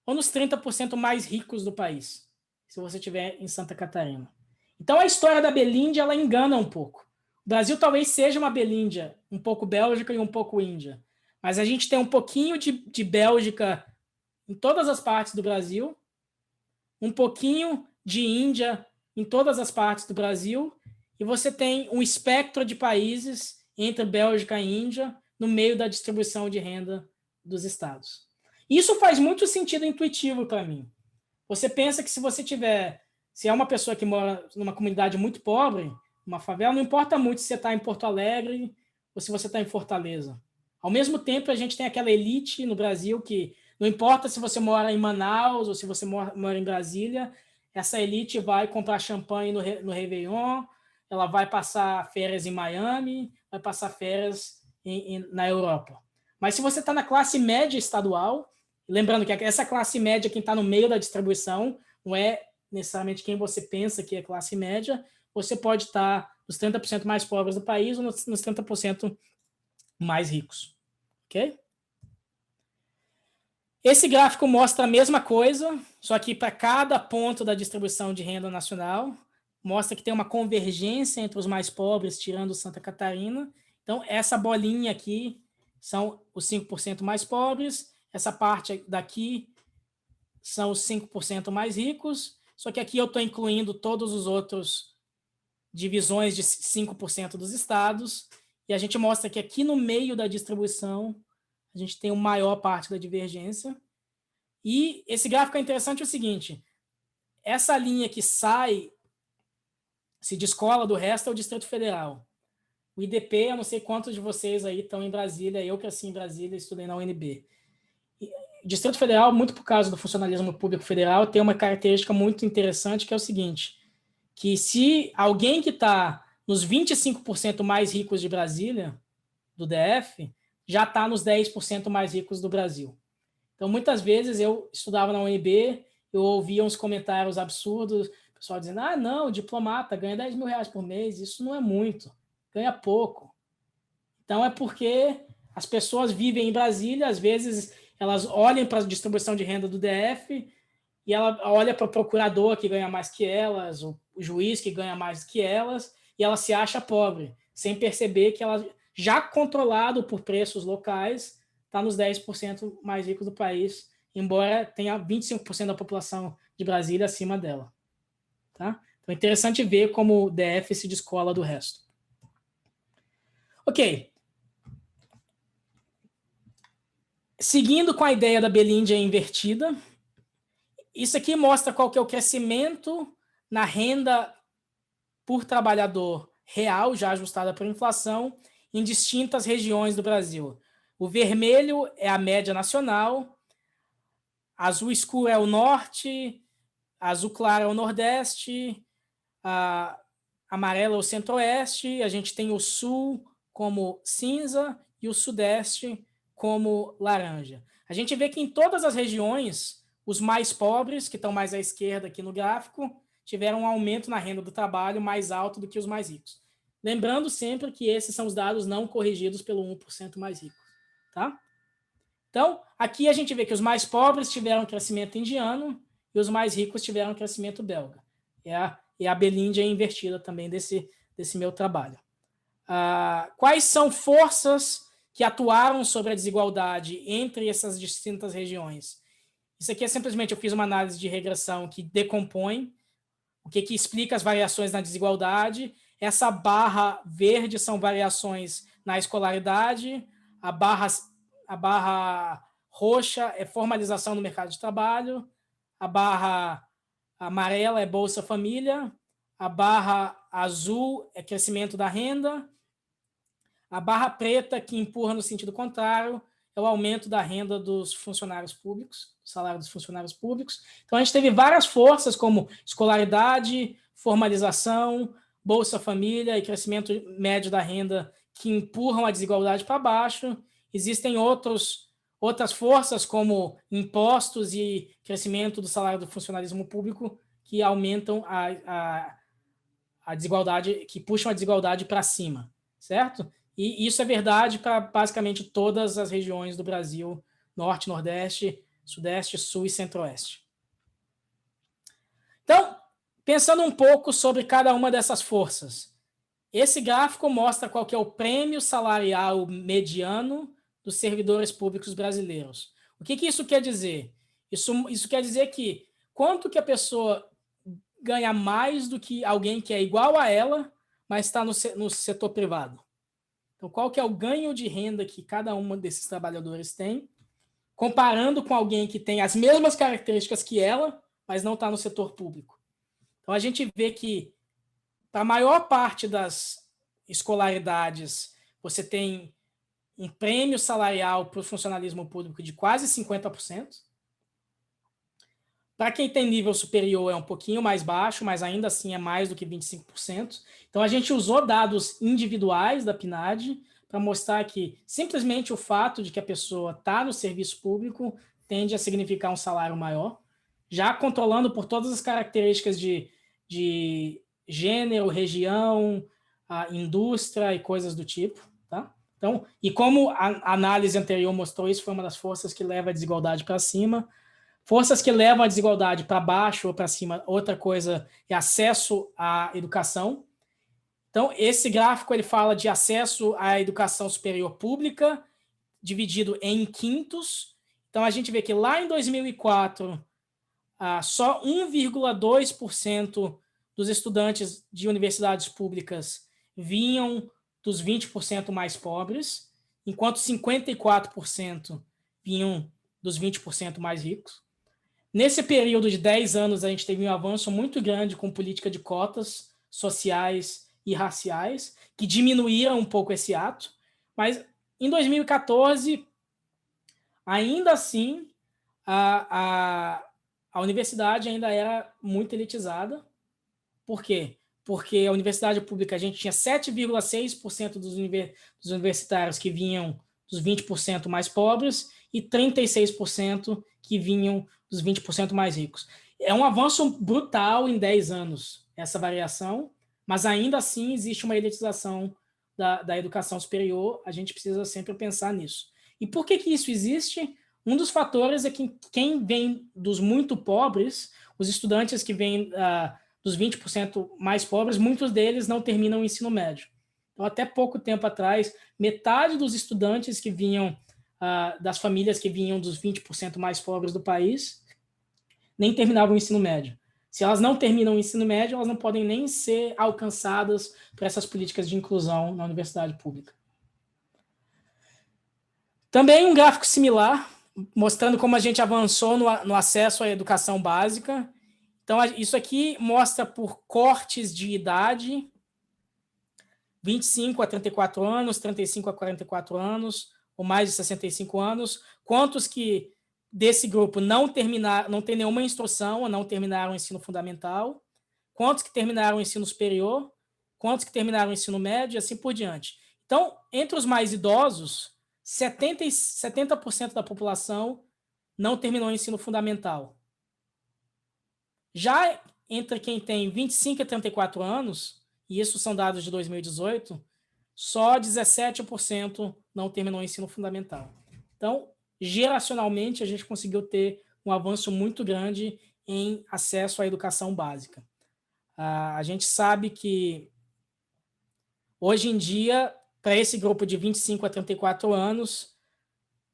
ou nos 30% mais ricos do país, se você estiver em Santa Catarina. Então, a história da Belíndia, ela engana um pouco. O Brasil talvez seja uma Belíndia, um pouco Bélgica e um pouco Índia, mas a gente tem um pouquinho de Bélgica em todas as partes do Brasil, um pouquinho de Índia em todas as partes do Brasil, e você tem um espectro de países entre Bélgica e Índia no meio da distribuição de renda dos estados. Isso faz muito sentido intuitivo para mim. Você pensa que se é uma pessoa que mora numa comunidade muito pobre, uma favela, não importa muito se você está em Porto Alegre ou se você está em Fortaleza. Ao mesmo tempo, a gente tem aquela elite no Brasil que não importa se você mora em Manaus ou se você mora em Brasília, essa elite vai comprar champanhe no Réveillon, ela vai passar férias em Miami, vai passar férias na Europa. Mas se você está na classe média estadual, lembrando que essa classe média, quem está no meio da distribuição, não é necessariamente quem você pensa que é classe média, você pode estar nos 30% mais pobres do país ou nos 30% mais ricos. Ok? Esse gráfico mostra a mesma coisa, só que para cada ponto da distribuição de renda nacional, mostra que tem uma convergência entre os mais pobres, tirando Santa Catarina. Então, essa bolinha aqui são os 5% mais pobres, essa parte daqui são os 5% mais ricos, só que aqui eu estou incluindo todos os outros divisões de 5% dos estados, e a gente mostra que aqui no meio da distribuição a gente tem uma maior parte da divergência. E esse gráfico é interessante o seguinte, essa linha que se descola do resto é o Distrito Federal. O IDP, eu não sei quantos de vocês aí estão em Brasília, eu cresci em Brasília, estudei na UNB. Distrito Federal, muito por causa do funcionalismo público federal, tem uma característica muito interessante, que é o seguinte, que se alguém que está nos 25% mais ricos de Brasília, do DF, já está nos 10% mais ricos do Brasil. Então, muitas vezes, eu estudava na UNB, eu ouvia uns comentários absurdos, o pessoal dizendo, não, o diplomata ganha 10 mil reais por mês, isso não é muito, ganha pouco. Então, é porque as pessoas vivem em Brasília, às vezes elas olham para a distribuição de renda do DF e ela olha para o procurador que ganha mais que elas, o juiz que ganha mais que elas, e ela se acha pobre, sem perceber que ela, já controlado por preços locais, está nos 10% mais ricos do país, embora tenha 25% da população de Brasília acima dela. Tá? Então é interessante ver como o DF se descola do resto. Ok. Seguindo com a ideia da Belíndia invertida, isso aqui mostra qual que é o crescimento na renda por trabalhador real, já ajustada por inflação, em distintas regiões do Brasil. O vermelho é a média nacional, azul escuro é o norte, azul claro é o nordeste, amarelo é o centro-oeste, a gente tem o sul como cinza e o sudeste como laranja. A gente vê que em todas as regiões, os mais pobres, que estão mais à esquerda aqui no gráfico, tiveram um aumento na renda do trabalho mais alto do que os mais ricos. Lembrando sempre que esses são os dados não corrigidos pelo 1% mais rico. Tá? Então, aqui a gente vê que os mais pobres tiveram crescimento indiano e os mais ricos tiveram crescimento belga. É a Belíndia invertida também desse meu trabalho. Quais são forças que atuaram sobre a desigualdade entre essas distintas regiões? Isso aqui é simplesmente, eu fiz uma análise de regressão que decompõe o que explica as variações na desigualdade. Essa barra verde são variações na escolaridade, a barra roxa é formalização no mercado de trabalho, a barra amarela é Bolsa Família, a barra azul é crescimento da renda, a barra preta, que empurra no sentido contrário, é o aumento da renda dos funcionários públicos, do salário dos funcionários públicos. Então, a gente teve várias forças, como escolaridade, formalização, Bolsa Família e crescimento médio da renda, que empurram a desigualdade para baixo. Existem outras forças, como impostos e crescimento do salário do funcionalismo público, que aumentam a desigualdade, que puxam a desigualdade para cima, certo? E isso é verdade para basicamente todas as regiões do Brasil, norte, nordeste, sudeste, sul e centro-oeste. Então, pensando um pouco sobre cada uma dessas forças, esse gráfico mostra qual que é o prêmio salarial mediano dos servidores públicos brasileiros. O que isso quer dizer? Isso quer dizer que quanto que a pessoa ganha mais do que alguém que é igual a ela, mas está no setor privado. Então, qual que é o ganho de renda que cada um desses trabalhadores tem, comparando com alguém que tem as mesmas características que ela, mas não está no setor público. Então, a gente vê que, para a maior parte das escolaridades, você tem um prêmio salarial para o funcionalismo público de quase 50%. Para quem tem nível superior é um pouquinho mais baixo, mas ainda assim é mais do que 25%. Então, a gente usou dados individuais da PNAD para mostrar que simplesmente o fato de que a pessoa está no serviço público tende a significar um salário maior, já controlando por todas as características de gênero, região, indústria e coisas do tipo. Tá? Então, e como a análise anterior mostrou, isso foi uma das forças que leva a desigualdade para cima. Forças que levam a desigualdade para baixo ou para cima, outra coisa é acesso à educação. Então, esse gráfico ele fala de acesso à educação superior pública, dividido em quintos. Então, a gente vê que lá em 2004, só 1,2% dos estudantes de universidades públicas vinham dos 20% mais pobres, enquanto 54% vinham dos 20% mais ricos. Nesse período de 10 anos, a gente teve um avanço muito grande com política de cotas sociais e raciais, que diminuíram um pouco esse ato, mas em 2014, ainda assim, a universidade ainda era muito elitizada. Por quê? Porque a universidade pública, a gente tinha 7,6% dos universitários que vinham dos 20% mais pobres e 36% que vinham dos 20% mais ricos. É um avanço brutal em 10 anos, essa variação, mas ainda assim existe uma elitização da educação superior, a gente precisa sempre pensar nisso. E por que isso existe? Um dos fatores é que quem vem dos muito pobres, os estudantes que vêm dos 20% mais pobres, muitos deles não terminam o ensino médio. Então, até pouco tempo atrás, metade dos estudantes que vinham das famílias que vinham dos 20% mais pobres do país nem terminavam o ensino médio. Se elas não terminam o ensino médio, elas não podem nem ser alcançadas por essas políticas de inclusão na universidade pública. Também um gráfico similar, mostrando como a gente avançou no acesso à educação básica. Então, isso aqui mostra por cortes de idade, 25 a 34 anos, 35 a 44 anos, ou mais de 65 anos, quantos que desse grupo não tem nenhuma instrução, ou não terminaram o ensino fundamental, quantos que terminaram o ensino superior, quantos que terminaram o ensino médio, e assim por diante. Então, entre os mais idosos, 70% da população não terminou o ensino fundamental. Já entre quem tem 25 a 34 anos, e isso são dados de 2018, só 17% não terminou o ensino fundamental. Então, geracionalmente, a gente conseguiu ter um avanço muito grande em acesso à educação básica. A gente sabe que, hoje em dia, para esse grupo de 25 a 34 anos,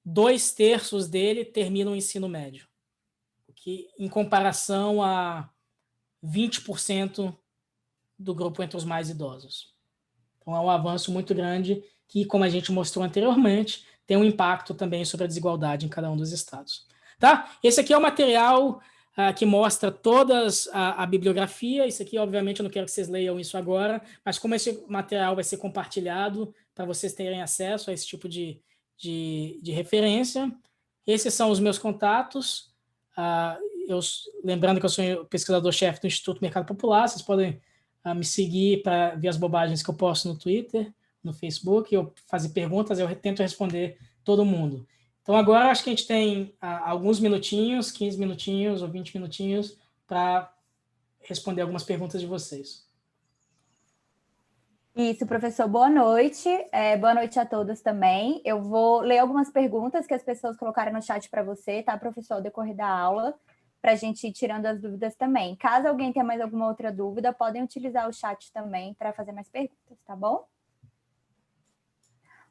2/3 dele terminam o ensino médio, que, em comparação a 20% do grupo entre os mais idosos. Então, é um avanço muito grande que, como a gente mostrou anteriormente, tem um impacto também sobre a desigualdade em cada um dos estados. Tá? Esse aqui é o material que mostra toda a bibliografia. Isso aqui, obviamente, eu não quero que vocês leiam isso agora, mas como esse material vai ser compartilhado para vocês terem acesso a esse tipo de referência. Esses são os meus contatos. Lembrando que eu sou pesquisador-chefe do Instituto Mercado Popular, vocês podem me seguir para ver as bobagens que eu posto no Twitter, no Facebook, eu fazer perguntas, eu tento responder todo mundo. Então, agora acho que a gente tem alguns minutinhos, 15 minutinhos ou 20 minutinhos, para responder algumas perguntas de vocês. Isso, professor, boa noite. Boa noite a todos também. Eu vou ler algumas perguntas que as pessoas colocaram no chat para você, tá, professor, ao decorrer da aula, para a gente ir tirando as dúvidas também. Caso alguém tenha mais alguma outra dúvida, podem utilizar o chat também para fazer mais perguntas, tá bom?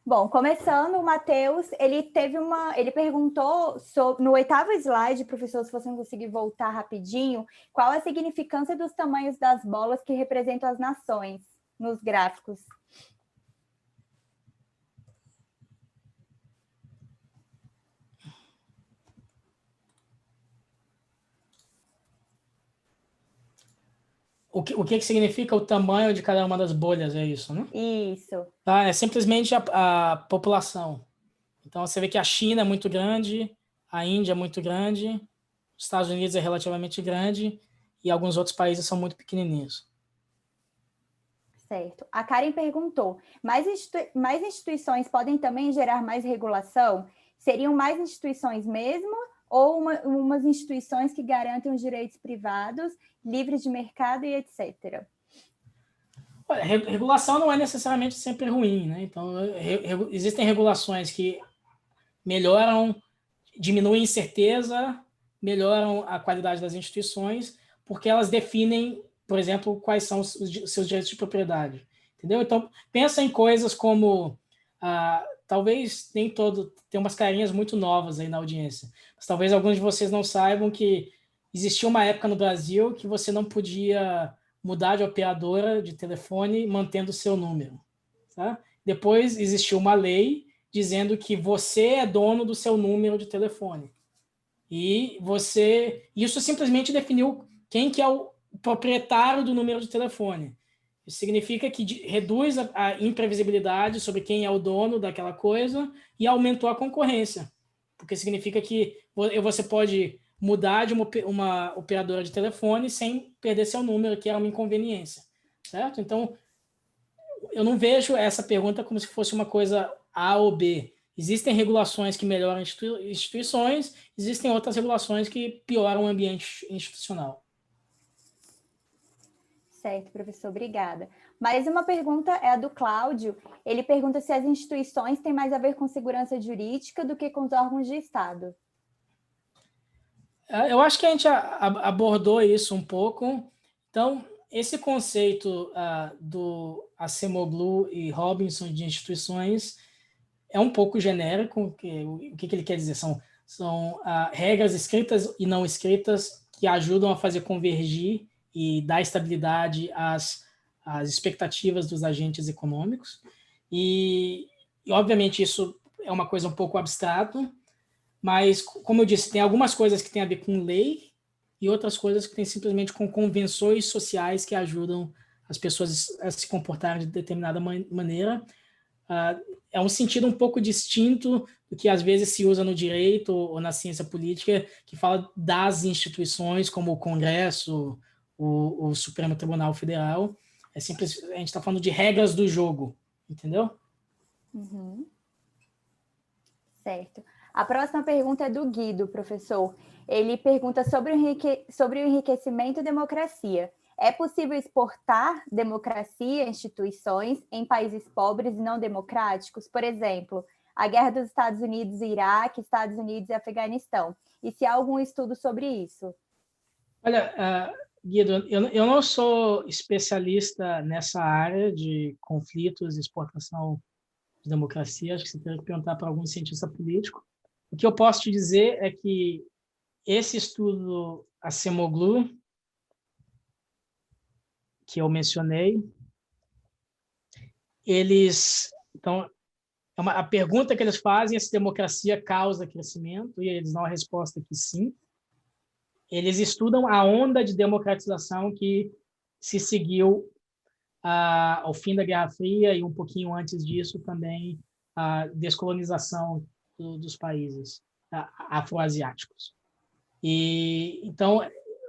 Bom, começando, o Matheus, ele perguntou no 8º slide, professor, se você não conseguir voltar rapidinho, qual a significância dos tamanhos das bolas que representam as nações nos gráficos? O que significa o tamanho de cada uma das bolhas, é isso, né? Isso. Tá? É simplesmente a população. Então, você vê que a China é muito grande, a Índia é muito grande, os Estados Unidos é relativamente grande e alguns outros países são muito pequenininhos. Certo. A Karen perguntou, mais instituições podem também gerar mais regulação? Seriam mais instituições mesmo ou umas instituições que garantem os direitos privados, livres de mercado e etc.? Olha, regulação não é necessariamente sempre ruim, né? Então, existem regulações que melhoram, diminuem incerteza, melhoram a qualidade das instituições, porque elas definem, por exemplo, quais são os seus direitos de propriedade. Entendeu? Então, pensa em coisas como... talvez nem todo... Tem umas carinhas muito novas aí na audiência, mas talvez alguns de vocês não saibam que existia uma época no Brasil que você não podia mudar de operadora de telefone mantendo o seu número. Tá? Depois existiu uma lei dizendo que você é dono do seu número de telefone. E isso simplesmente definiu quem que é o proprietário do número de telefone. Isso significa que reduz a imprevisibilidade sobre quem é o dono daquela coisa e aumentou a concorrência. porque significa que você pode mudar de uma operadora de telefone sem perder seu número, que é uma inconveniência, certo? Então, eu não vejo essa pergunta como se fosse uma coisa A ou B. Existem regulações que melhoram instituições, existem outras regulações que pioram o ambiente institucional. Certo, professor, obrigada. Mais uma pergunta é a do Cláudio. Ele pergunta se as instituições têm mais a ver com segurança jurídica do que com os órgãos de Estado. Eu acho que a gente abordou isso um pouco. Então, esse conceito do Acemoglu e Robinson de instituições é um pouco genérico. O que ele quer dizer? São regras escritas e não escritas que ajudam a fazer convergir e dar estabilidade às expectativas dos agentes econômicos. E, obviamente, isso é uma coisa um pouco abstrata, mas, como eu disse, tem algumas coisas que têm a ver com lei e outras coisas que têm simplesmente com convenções sociais que ajudam as pessoas a se comportarem de determinada maneira. É um sentido um pouco distinto do que às vezes se usa no direito ou na ciência política, que fala das instituições, como o Congresso, o Supremo Tribunal Federal. A gente está falando de regras do jogo, entendeu? Uhum. Certo. A próxima pergunta é do Guido, professor. Ele pergunta sobre o enriquecimento e democracia. É possível exportar democracia e instituições em países pobres e não democráticos? Por exemplo, a guerra dos Estados Unidos e Iraque, Estados Unidos e Afeganistão. E se há algum estudo sobre isso? Olha, Guido, eu não sou especialista nessa área de conflitos e exportação de democracia. Acho que você teria que perguntar para algum cientista político. O que eu posso te dizer é que esse estudo Acemoglu, que eu mencionei, então, a pergunta que eles fazem é se democracia causa crescimento, e eles dão a resposta que sim. Eles estudam a onda de democratização que se seguiu ao fim da Guerra Fria e um pouquinho antes disso também a descolonização dos países afroasiáticos. E então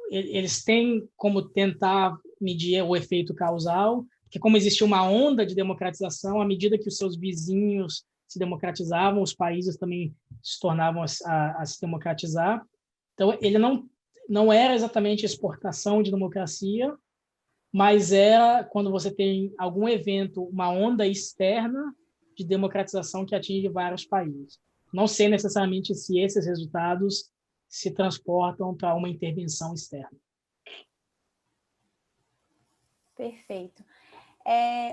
eles têm como tentar medir o efeito causal, porque como existia uma onda de democratização, à medida que os seus vizinhos se democratizavam, os países também se tornavam a se democratizar. Então ele não era exatamente exportação de democracia, mas era quando você tem algum evento, uma onda externa de democratização que atinge vários países. Não sei necessariamente se esses resultados se transportam para uma intervenção externa. Perfeito.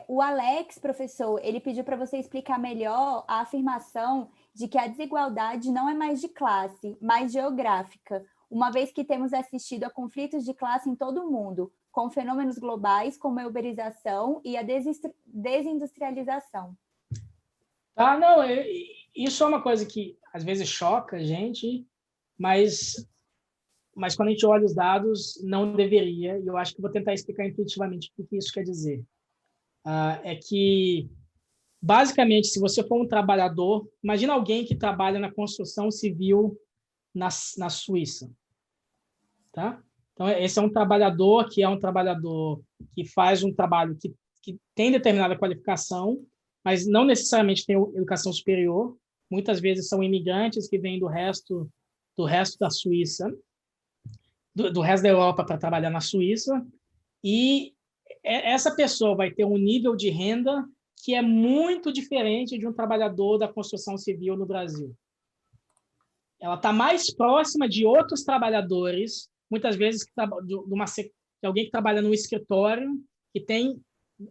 O Alex, professor, ele pediu para você explicar melhor a afirmação de que a desigualdade não é mais de classe, mas geográfica, uma vez que temos assistido a conflitos de classe em todo o mundo, com fenômenos globais como a uberização e a desindustrialização. Não, isso é uma coisa que às vezes choca a gente, mas quando a gente olha os dados, não deveria, e eu acho que vou tentar explicar intuitivamente o que isso quer dizer. É que, basicamente, se você for um trabalhador, imagina alguém que trabalha na construção civil na Suíça. Tá? Então, esse é um trabalhador que faz um trabalho que tem determinada qualificação, mas não necessariamente tem educação superior. Muitas vezes são imigrantes que vêm do resto da Suíça, do resto da Europa para trabalhar na Suíça, e essa pessoa vai ter um nível de renda que é muito diferente de um trabalhador da construção civil no Brasil. Ela está mais próxima de outros trabalhadores, muitas vezes de alguém que trabalha num escritório que tem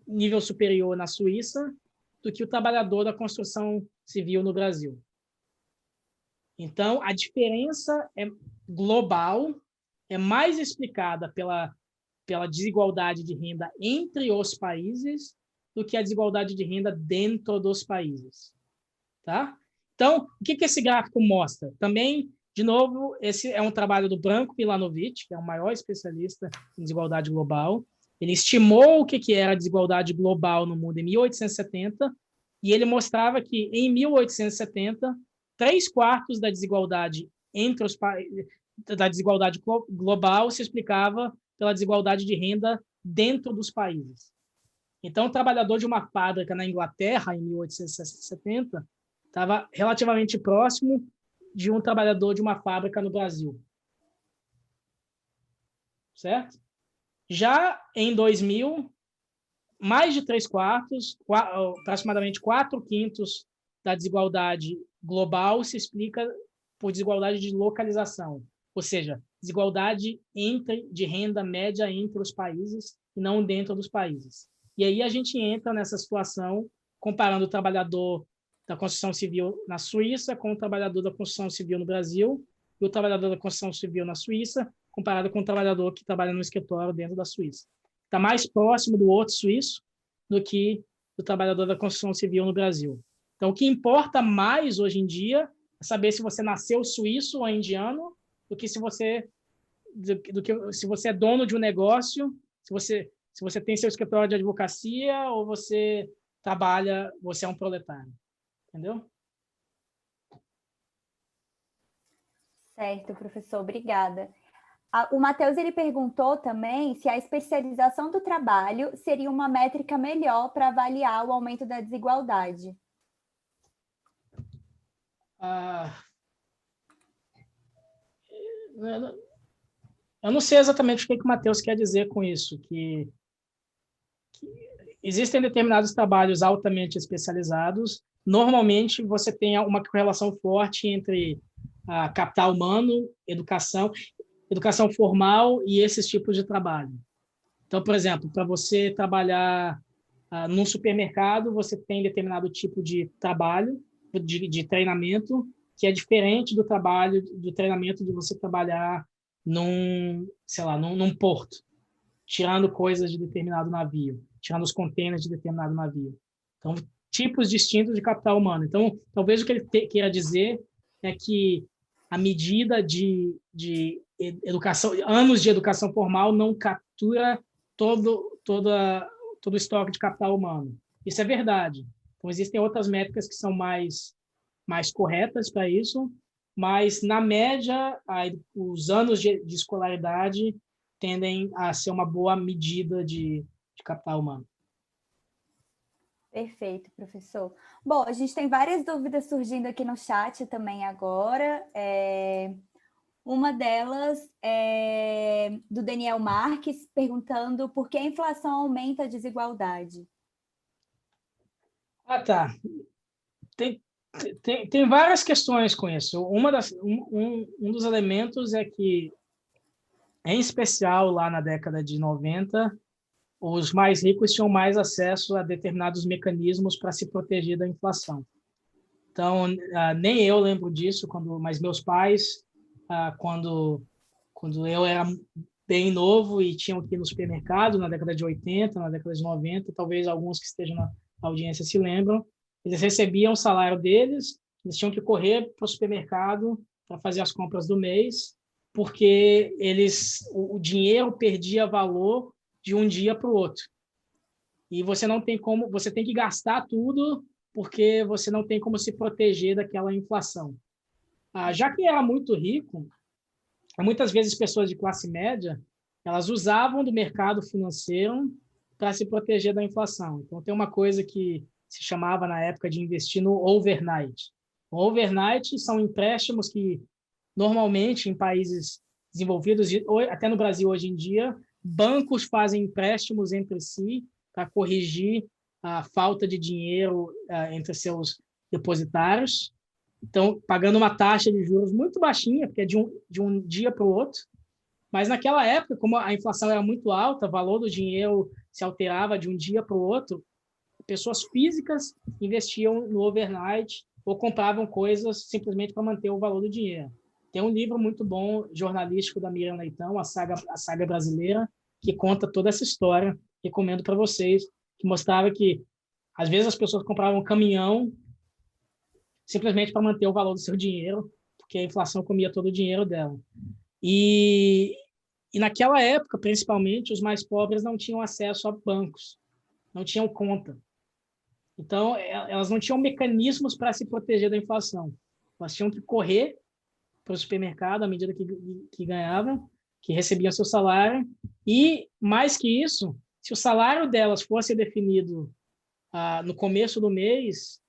nível superior na Suíça do que o trabalhador da construção civil no Brasil. Então, a diferença é global, é mais explicada pela desigualdade de renda entre os países do que a desigualdade de renda dentro dos países. Tá? Então, o que esse gráfico mostra? Também, de novo, esse é um trabalho do Branko Milanovic, que é o maior especialista em desigualdade global. Ele estimou o que era a desigualdade global no mundo em 1870, e ele mostrava que, em 1870, 3/4 da desigualdade entre os da desigualdade global se explicava pela desigualdade de renda dentro dos países. Então, o trabalhador de uma fábrica na Inglaterra, em 1870, estava relativamente próximo de um trabalhador de uma fábrica no Brasil. Certo? Já em 2000, mais de 3/4, aproximadamente 4/5 da desigualdade global se explica por desigualdade de localização, ou seja, desigualdade de renda média entre os países e não dentro dos países. E aí a gente entra nessa situação comparando o trabalhador da construção civil na Suíça com o trabalhador da construção civil no Brasil e o trabalhador da construção civil na Suíça comparado com o trabalhador que trabalha no escritório dentro da Suíça. Está mais próximo do outro suíço do que do trabalhador da construção civil no Brasil. Então, o que importa mais hoje em dia é saber se você nasceu suíço ou indiano do que se você é dono de um negócio, se você tem seu escritório de advocacia ou você é um proletário. Entendeu? Certo, professor, obrigada. O Matheus ele perguntou também se a especialização do trabalho seria uma métrica melhor para avaliar o aumento da desigualdade. Eu não sei exatamente o que o Matheus quer dizer com isso, que existem determinados trabalhos altamente especializados. Normalmente, você tem uma correlação forte entre capital humano, educação formal e esses tipos de trabalho. Então, por exemplo, para você trabalhar num supermercado, você tem determinado tipo de trabalho, de treinamento, que é diferente do treinamento de você trabalhar num porto, tirando coisas de determinado navio, tirando os contêineres de determinado navio. Então, tipos distintos de capital humano. Então, talvez o que ele queira dizer é que a medida de educação, anos de educação formal não captura todo o estoque de capital humano. Isso é verdade. Então, existem outras métricas que são mais corretas para isso, mas, na média, os anos de escolaridade tendem a ser uma boa medida de capital humano. Perfeito, professor. Bom, a gente tem várias dúvidas surgindo aqui no chat também agora. Uma delas é do Daniel Marques, perguntando por que a inflação aumenta a desigualdade. Tá. Tem várias questões com isso. Um dos elementos é que, em especial lá na década de 90, os mais ricos tinham mais acesso a determinados mecanismos para se proteger da inflação. Então, nem eu lembro disso, mas meus pais, quando eu era bem novo e tinham que ir no supermercado, na década de 80, na década de 90, talvez alguns que estejam na audiência se lembram, eles recebiam o salário deles, eles tinham que correr para o supermercado para fazer as compras do mês, porque o dinheiro perdia valor de um dia para o outro. E você tem que gastar tudo, porque você não tem como se proteger daquela inflação. Já que era muito rico, muitas vezes pessoas de classe média, elas usavam do mercado financeiro para se proteger da inflação. Então, tem uma coisa que se chamava na época de investir no overnight. O overnight são empréstimos que, normalmente, em países desenvolvidos, até no Brasil hoje em dia, bancos fazem empréstimos entre si para corrigir a falta de dinheiro entre seus depositários. Então, pagando uma taxa de juros muito baixinha, porque é de um dia para o outro. Mas, naquela época, como a inflação era muito alta, o valor do dinheiro se alterava de um dia para o outro, pessoas físicas investiam no overnight ou compravam coisas simplesmente para manter o valor do dinheiro. Tem um livro muito bom, jornalístico, da Miriam Leitão, a saga brasileira, que conta toda essa história. Recomendo para vocês, que mostrava que, às vezes, as pessoas compravam um caminhão simplesmente para manter o valor do seu dinheiro, porque a inflação comia todo o dinheiro dela. E naquela época, principalmente, os mais pobres não tinham acesso a bancos, não tinham conta. Então, elas não tinham mecanismos para se proteger da inflação. Elas tinham que correr para o supermercado à medida que ganhavam, que recebiam seu salário. E, mais que isso, se o salário delas fosse definido no começo do mês,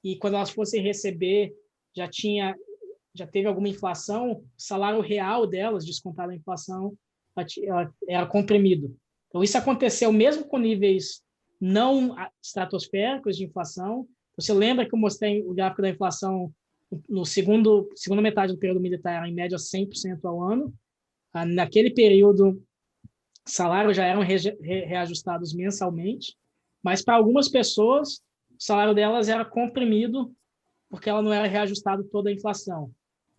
e quando elas fossem receber, já teve alguma inflação, o salário real delas, descontado a inflação, ela era comprimido. Então, isso aconteceu mesmo com níveis não estratosféricos de inflação. Você lembra que eu mostrei o gráfico da inflação no segunda metade do período militar, era em média 100% ao ano. Naquele período, salários já eram reajustados mensalmente, mas para algumas pessoas, o salário delas era comprimido porque ela não era reajustado toda a inflação.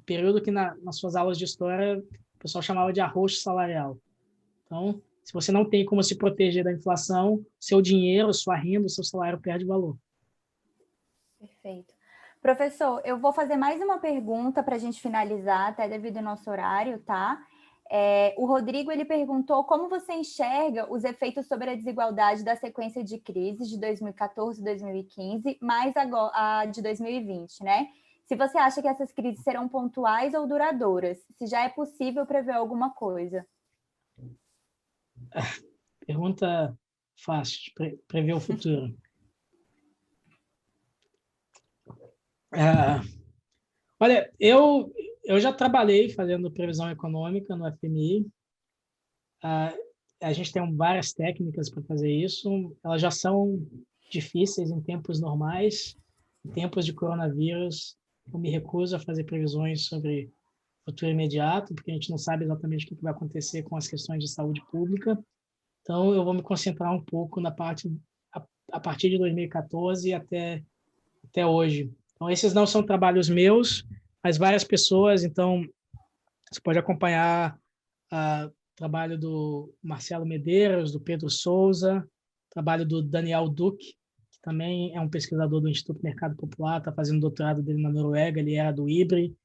Período que nas suas aulas de história o pessoal chamava de arroxo salarial. Então, se você não tem como se proteger da inflação, seu dinheiro, sua renda, seu salário perde valor. Perfeito. Professor, eu vou fazer mais uma pergunta para a gente finalizar, até devido ao nosso horário, tá? O Rodrigo, ele perguntou como você enxerga os efeitos sobre a desigualdade da sequência de crises de 2014 e 2015, mais agora, a de 2020, né? Se você acha que essas crises serão pontuais ou duradouras, se já é possível prever alguma coisa. Pergunta fácil, de prever o futuro. Olha, eu já trabalhei fazendo previsão econômica no FMI. A gente tem várias técnicas para fazer isso. Elas já são difíceis em tempos normais. Em tempos de coronavírus, eu me recuso a fazer previsões sobre o futuro imediato, porque a gente não sabe exatamente o que vai acontecer com as questões de saúde pública. Então, eu vou me concentrar um pouco na parte a partir de 2014 até hoje. Então, esses não são trabalhos meus, mas várias pessoas. Então, você pode acompanhar o trabalho do Marcelo Medeiros, do Pedro Souza, trabalho do Daniel Duque, que também é um pesquisador do Instituto Mercado Popular, está fazendo doutorado dele na Noruega, ele era do IBRE,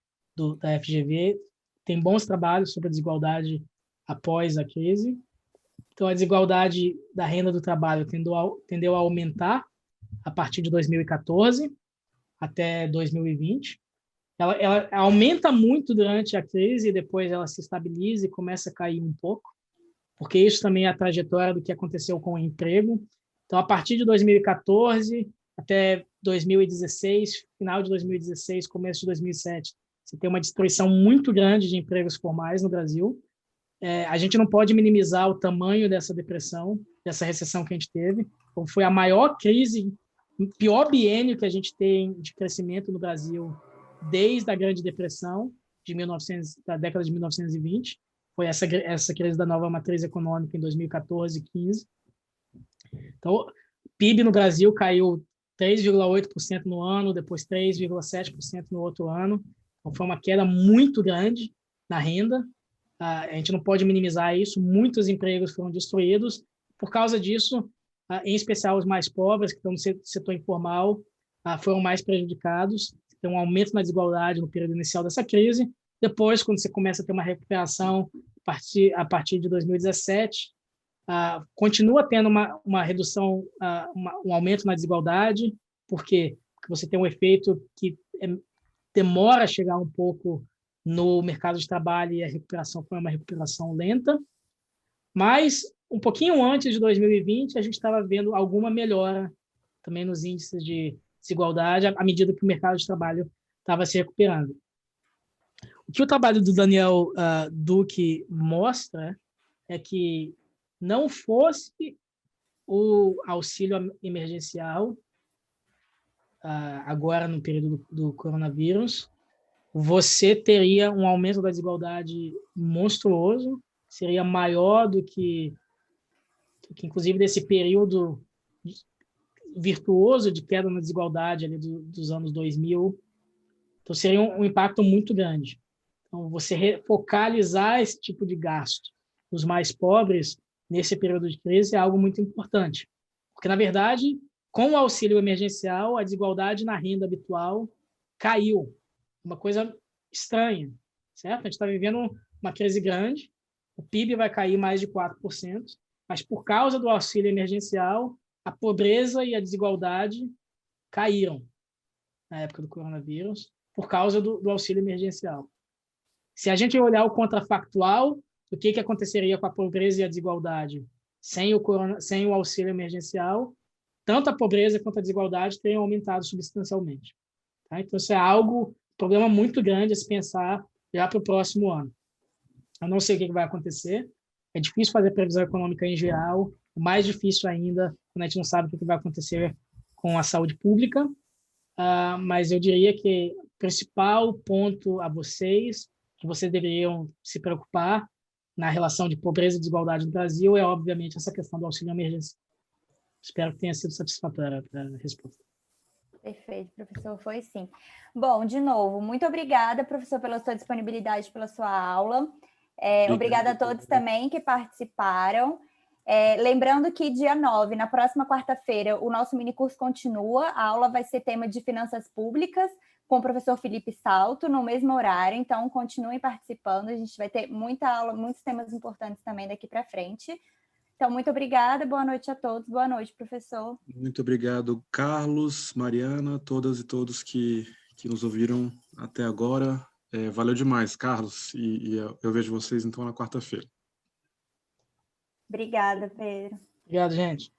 da FGV. Tem bons trabalhos sobre a desigualdade após a crise. Então, a desigualdade da renda do trabalho tendeu a aumentar a partir de 2014 até 2020. Ela aumenta muito durante a crise e depois ela se estabiliza e começa a cair um pouco, porque isso também é a trajetória do que aconteceu com o emprego. Então, a partir de 2014 até 2016, final de 2016, começo de 2007, você tem uma destruição muito grande de empregos formais no Brasil. A gente não pode minimizar o tamanho dessa depressão, dessa recessão que a gente teve. Então, foi a maior crise, o pior biênio que a gente tem de crescimento no Brasil desde a Grande Depressão, da década de 1920. Foi essa crise da nova matriz econômica em 2014 e 2015. Então, o PIB no Brasil caiu 3,8% no ano, depois 3,7% no outro ano. Então, foi uma queda muito grande na renda. A gente não pode minimizar isso. Muitos empregos foram destruídos. Por causa disso, em especial os mais pobres, que estão no setor informal, foram mais prejudicados. Tem um aumento na desigualdade no período inicial dessa crise. Depois, quando você começa a ter uma recuperação a partir de 2017, continua tendo uma redução, um aumento na desigualdade. Por quê? Porque você tem um efeito que demora a chegar um pouco no mercado de trabalho e a recuperação foi uma recuperação lenta. Mas, um pouquinho antes de 2020, a gente estava vendo alguma melhora também nos índices de desigualdade à medida que o mercado de trabalho estava se recuperando. O que o trabalho do Daniel Duque mostra é que não fosse o auxílio emergencial, agora no período do coronavírus, você teria um aumento da desigualdade monstruoso, seria maior do que inclusive, desse período virtuoso de queda na desigualdade ali dos anos 2000. Então, seria um impacto muito grande. Então, você focalizar esse tipo de gasto nos mais pobres nesse período de crise é algo muito importante. Porque, na verdade, com o auxílio emergencial, a desigualdade na renda habitual caiu. Uma coisa estranha, certo? A gente está vivendo uma crise grande, o PIB vai cair mais de 4%, mas por causa do auxílio emergencial, a pobreza e a desigualdade caíram na época do coronavírus. por causa do auxílio emergencial. Se a gente olhar o contrafactual, o que aconteceria com a pobreza e a desigualdade sem o auxílio emergencial, tanto a pobreza quanto a desigualdade teriam aumentado substancialmente. Tá? Então, isso é problema muito grande a se pensar já para o próximo ano. Eu não sei o que vai acontecer, é difícil fazer previsão econômica em geral, é mais difícil ainda quando a gente não sabe o que vai acontecer com a saúde pública, mas eu diria que o principal ponto a vocês, que vocês deveriam se preocupar na relação de pobreza e desigualdade no Brasil, é obviamente essa questão do auxílio emergencial. Espero que tenha sido satisfatória a resposta. Perfeito, professor, foi sim. Bom, de novo, muito obrigada, professor, pela sua disponibilidade, pela sua aula. Obrigada a todos também que participaram. Lembrando que dia 9, na próxima quarta-feira, o nosso minicurso continua. A aula vai ser tema de finanças públicas, com o professor Felipe Salto, no mesmo horário. Então, continuem participando. A gente vai ter muita aula, muitos temas importantes também daqui para frente. Então, muito obrigada. Boa noite a todos. Boa noite, professor. Muito obrigado, Carlos, Mariana, todas e todos que nos ouviram até agora. Valeu demais, Carlos. E eu vejo vocês, então, na quarta-feira. Obrigada, Pedro. Obrigado, gente.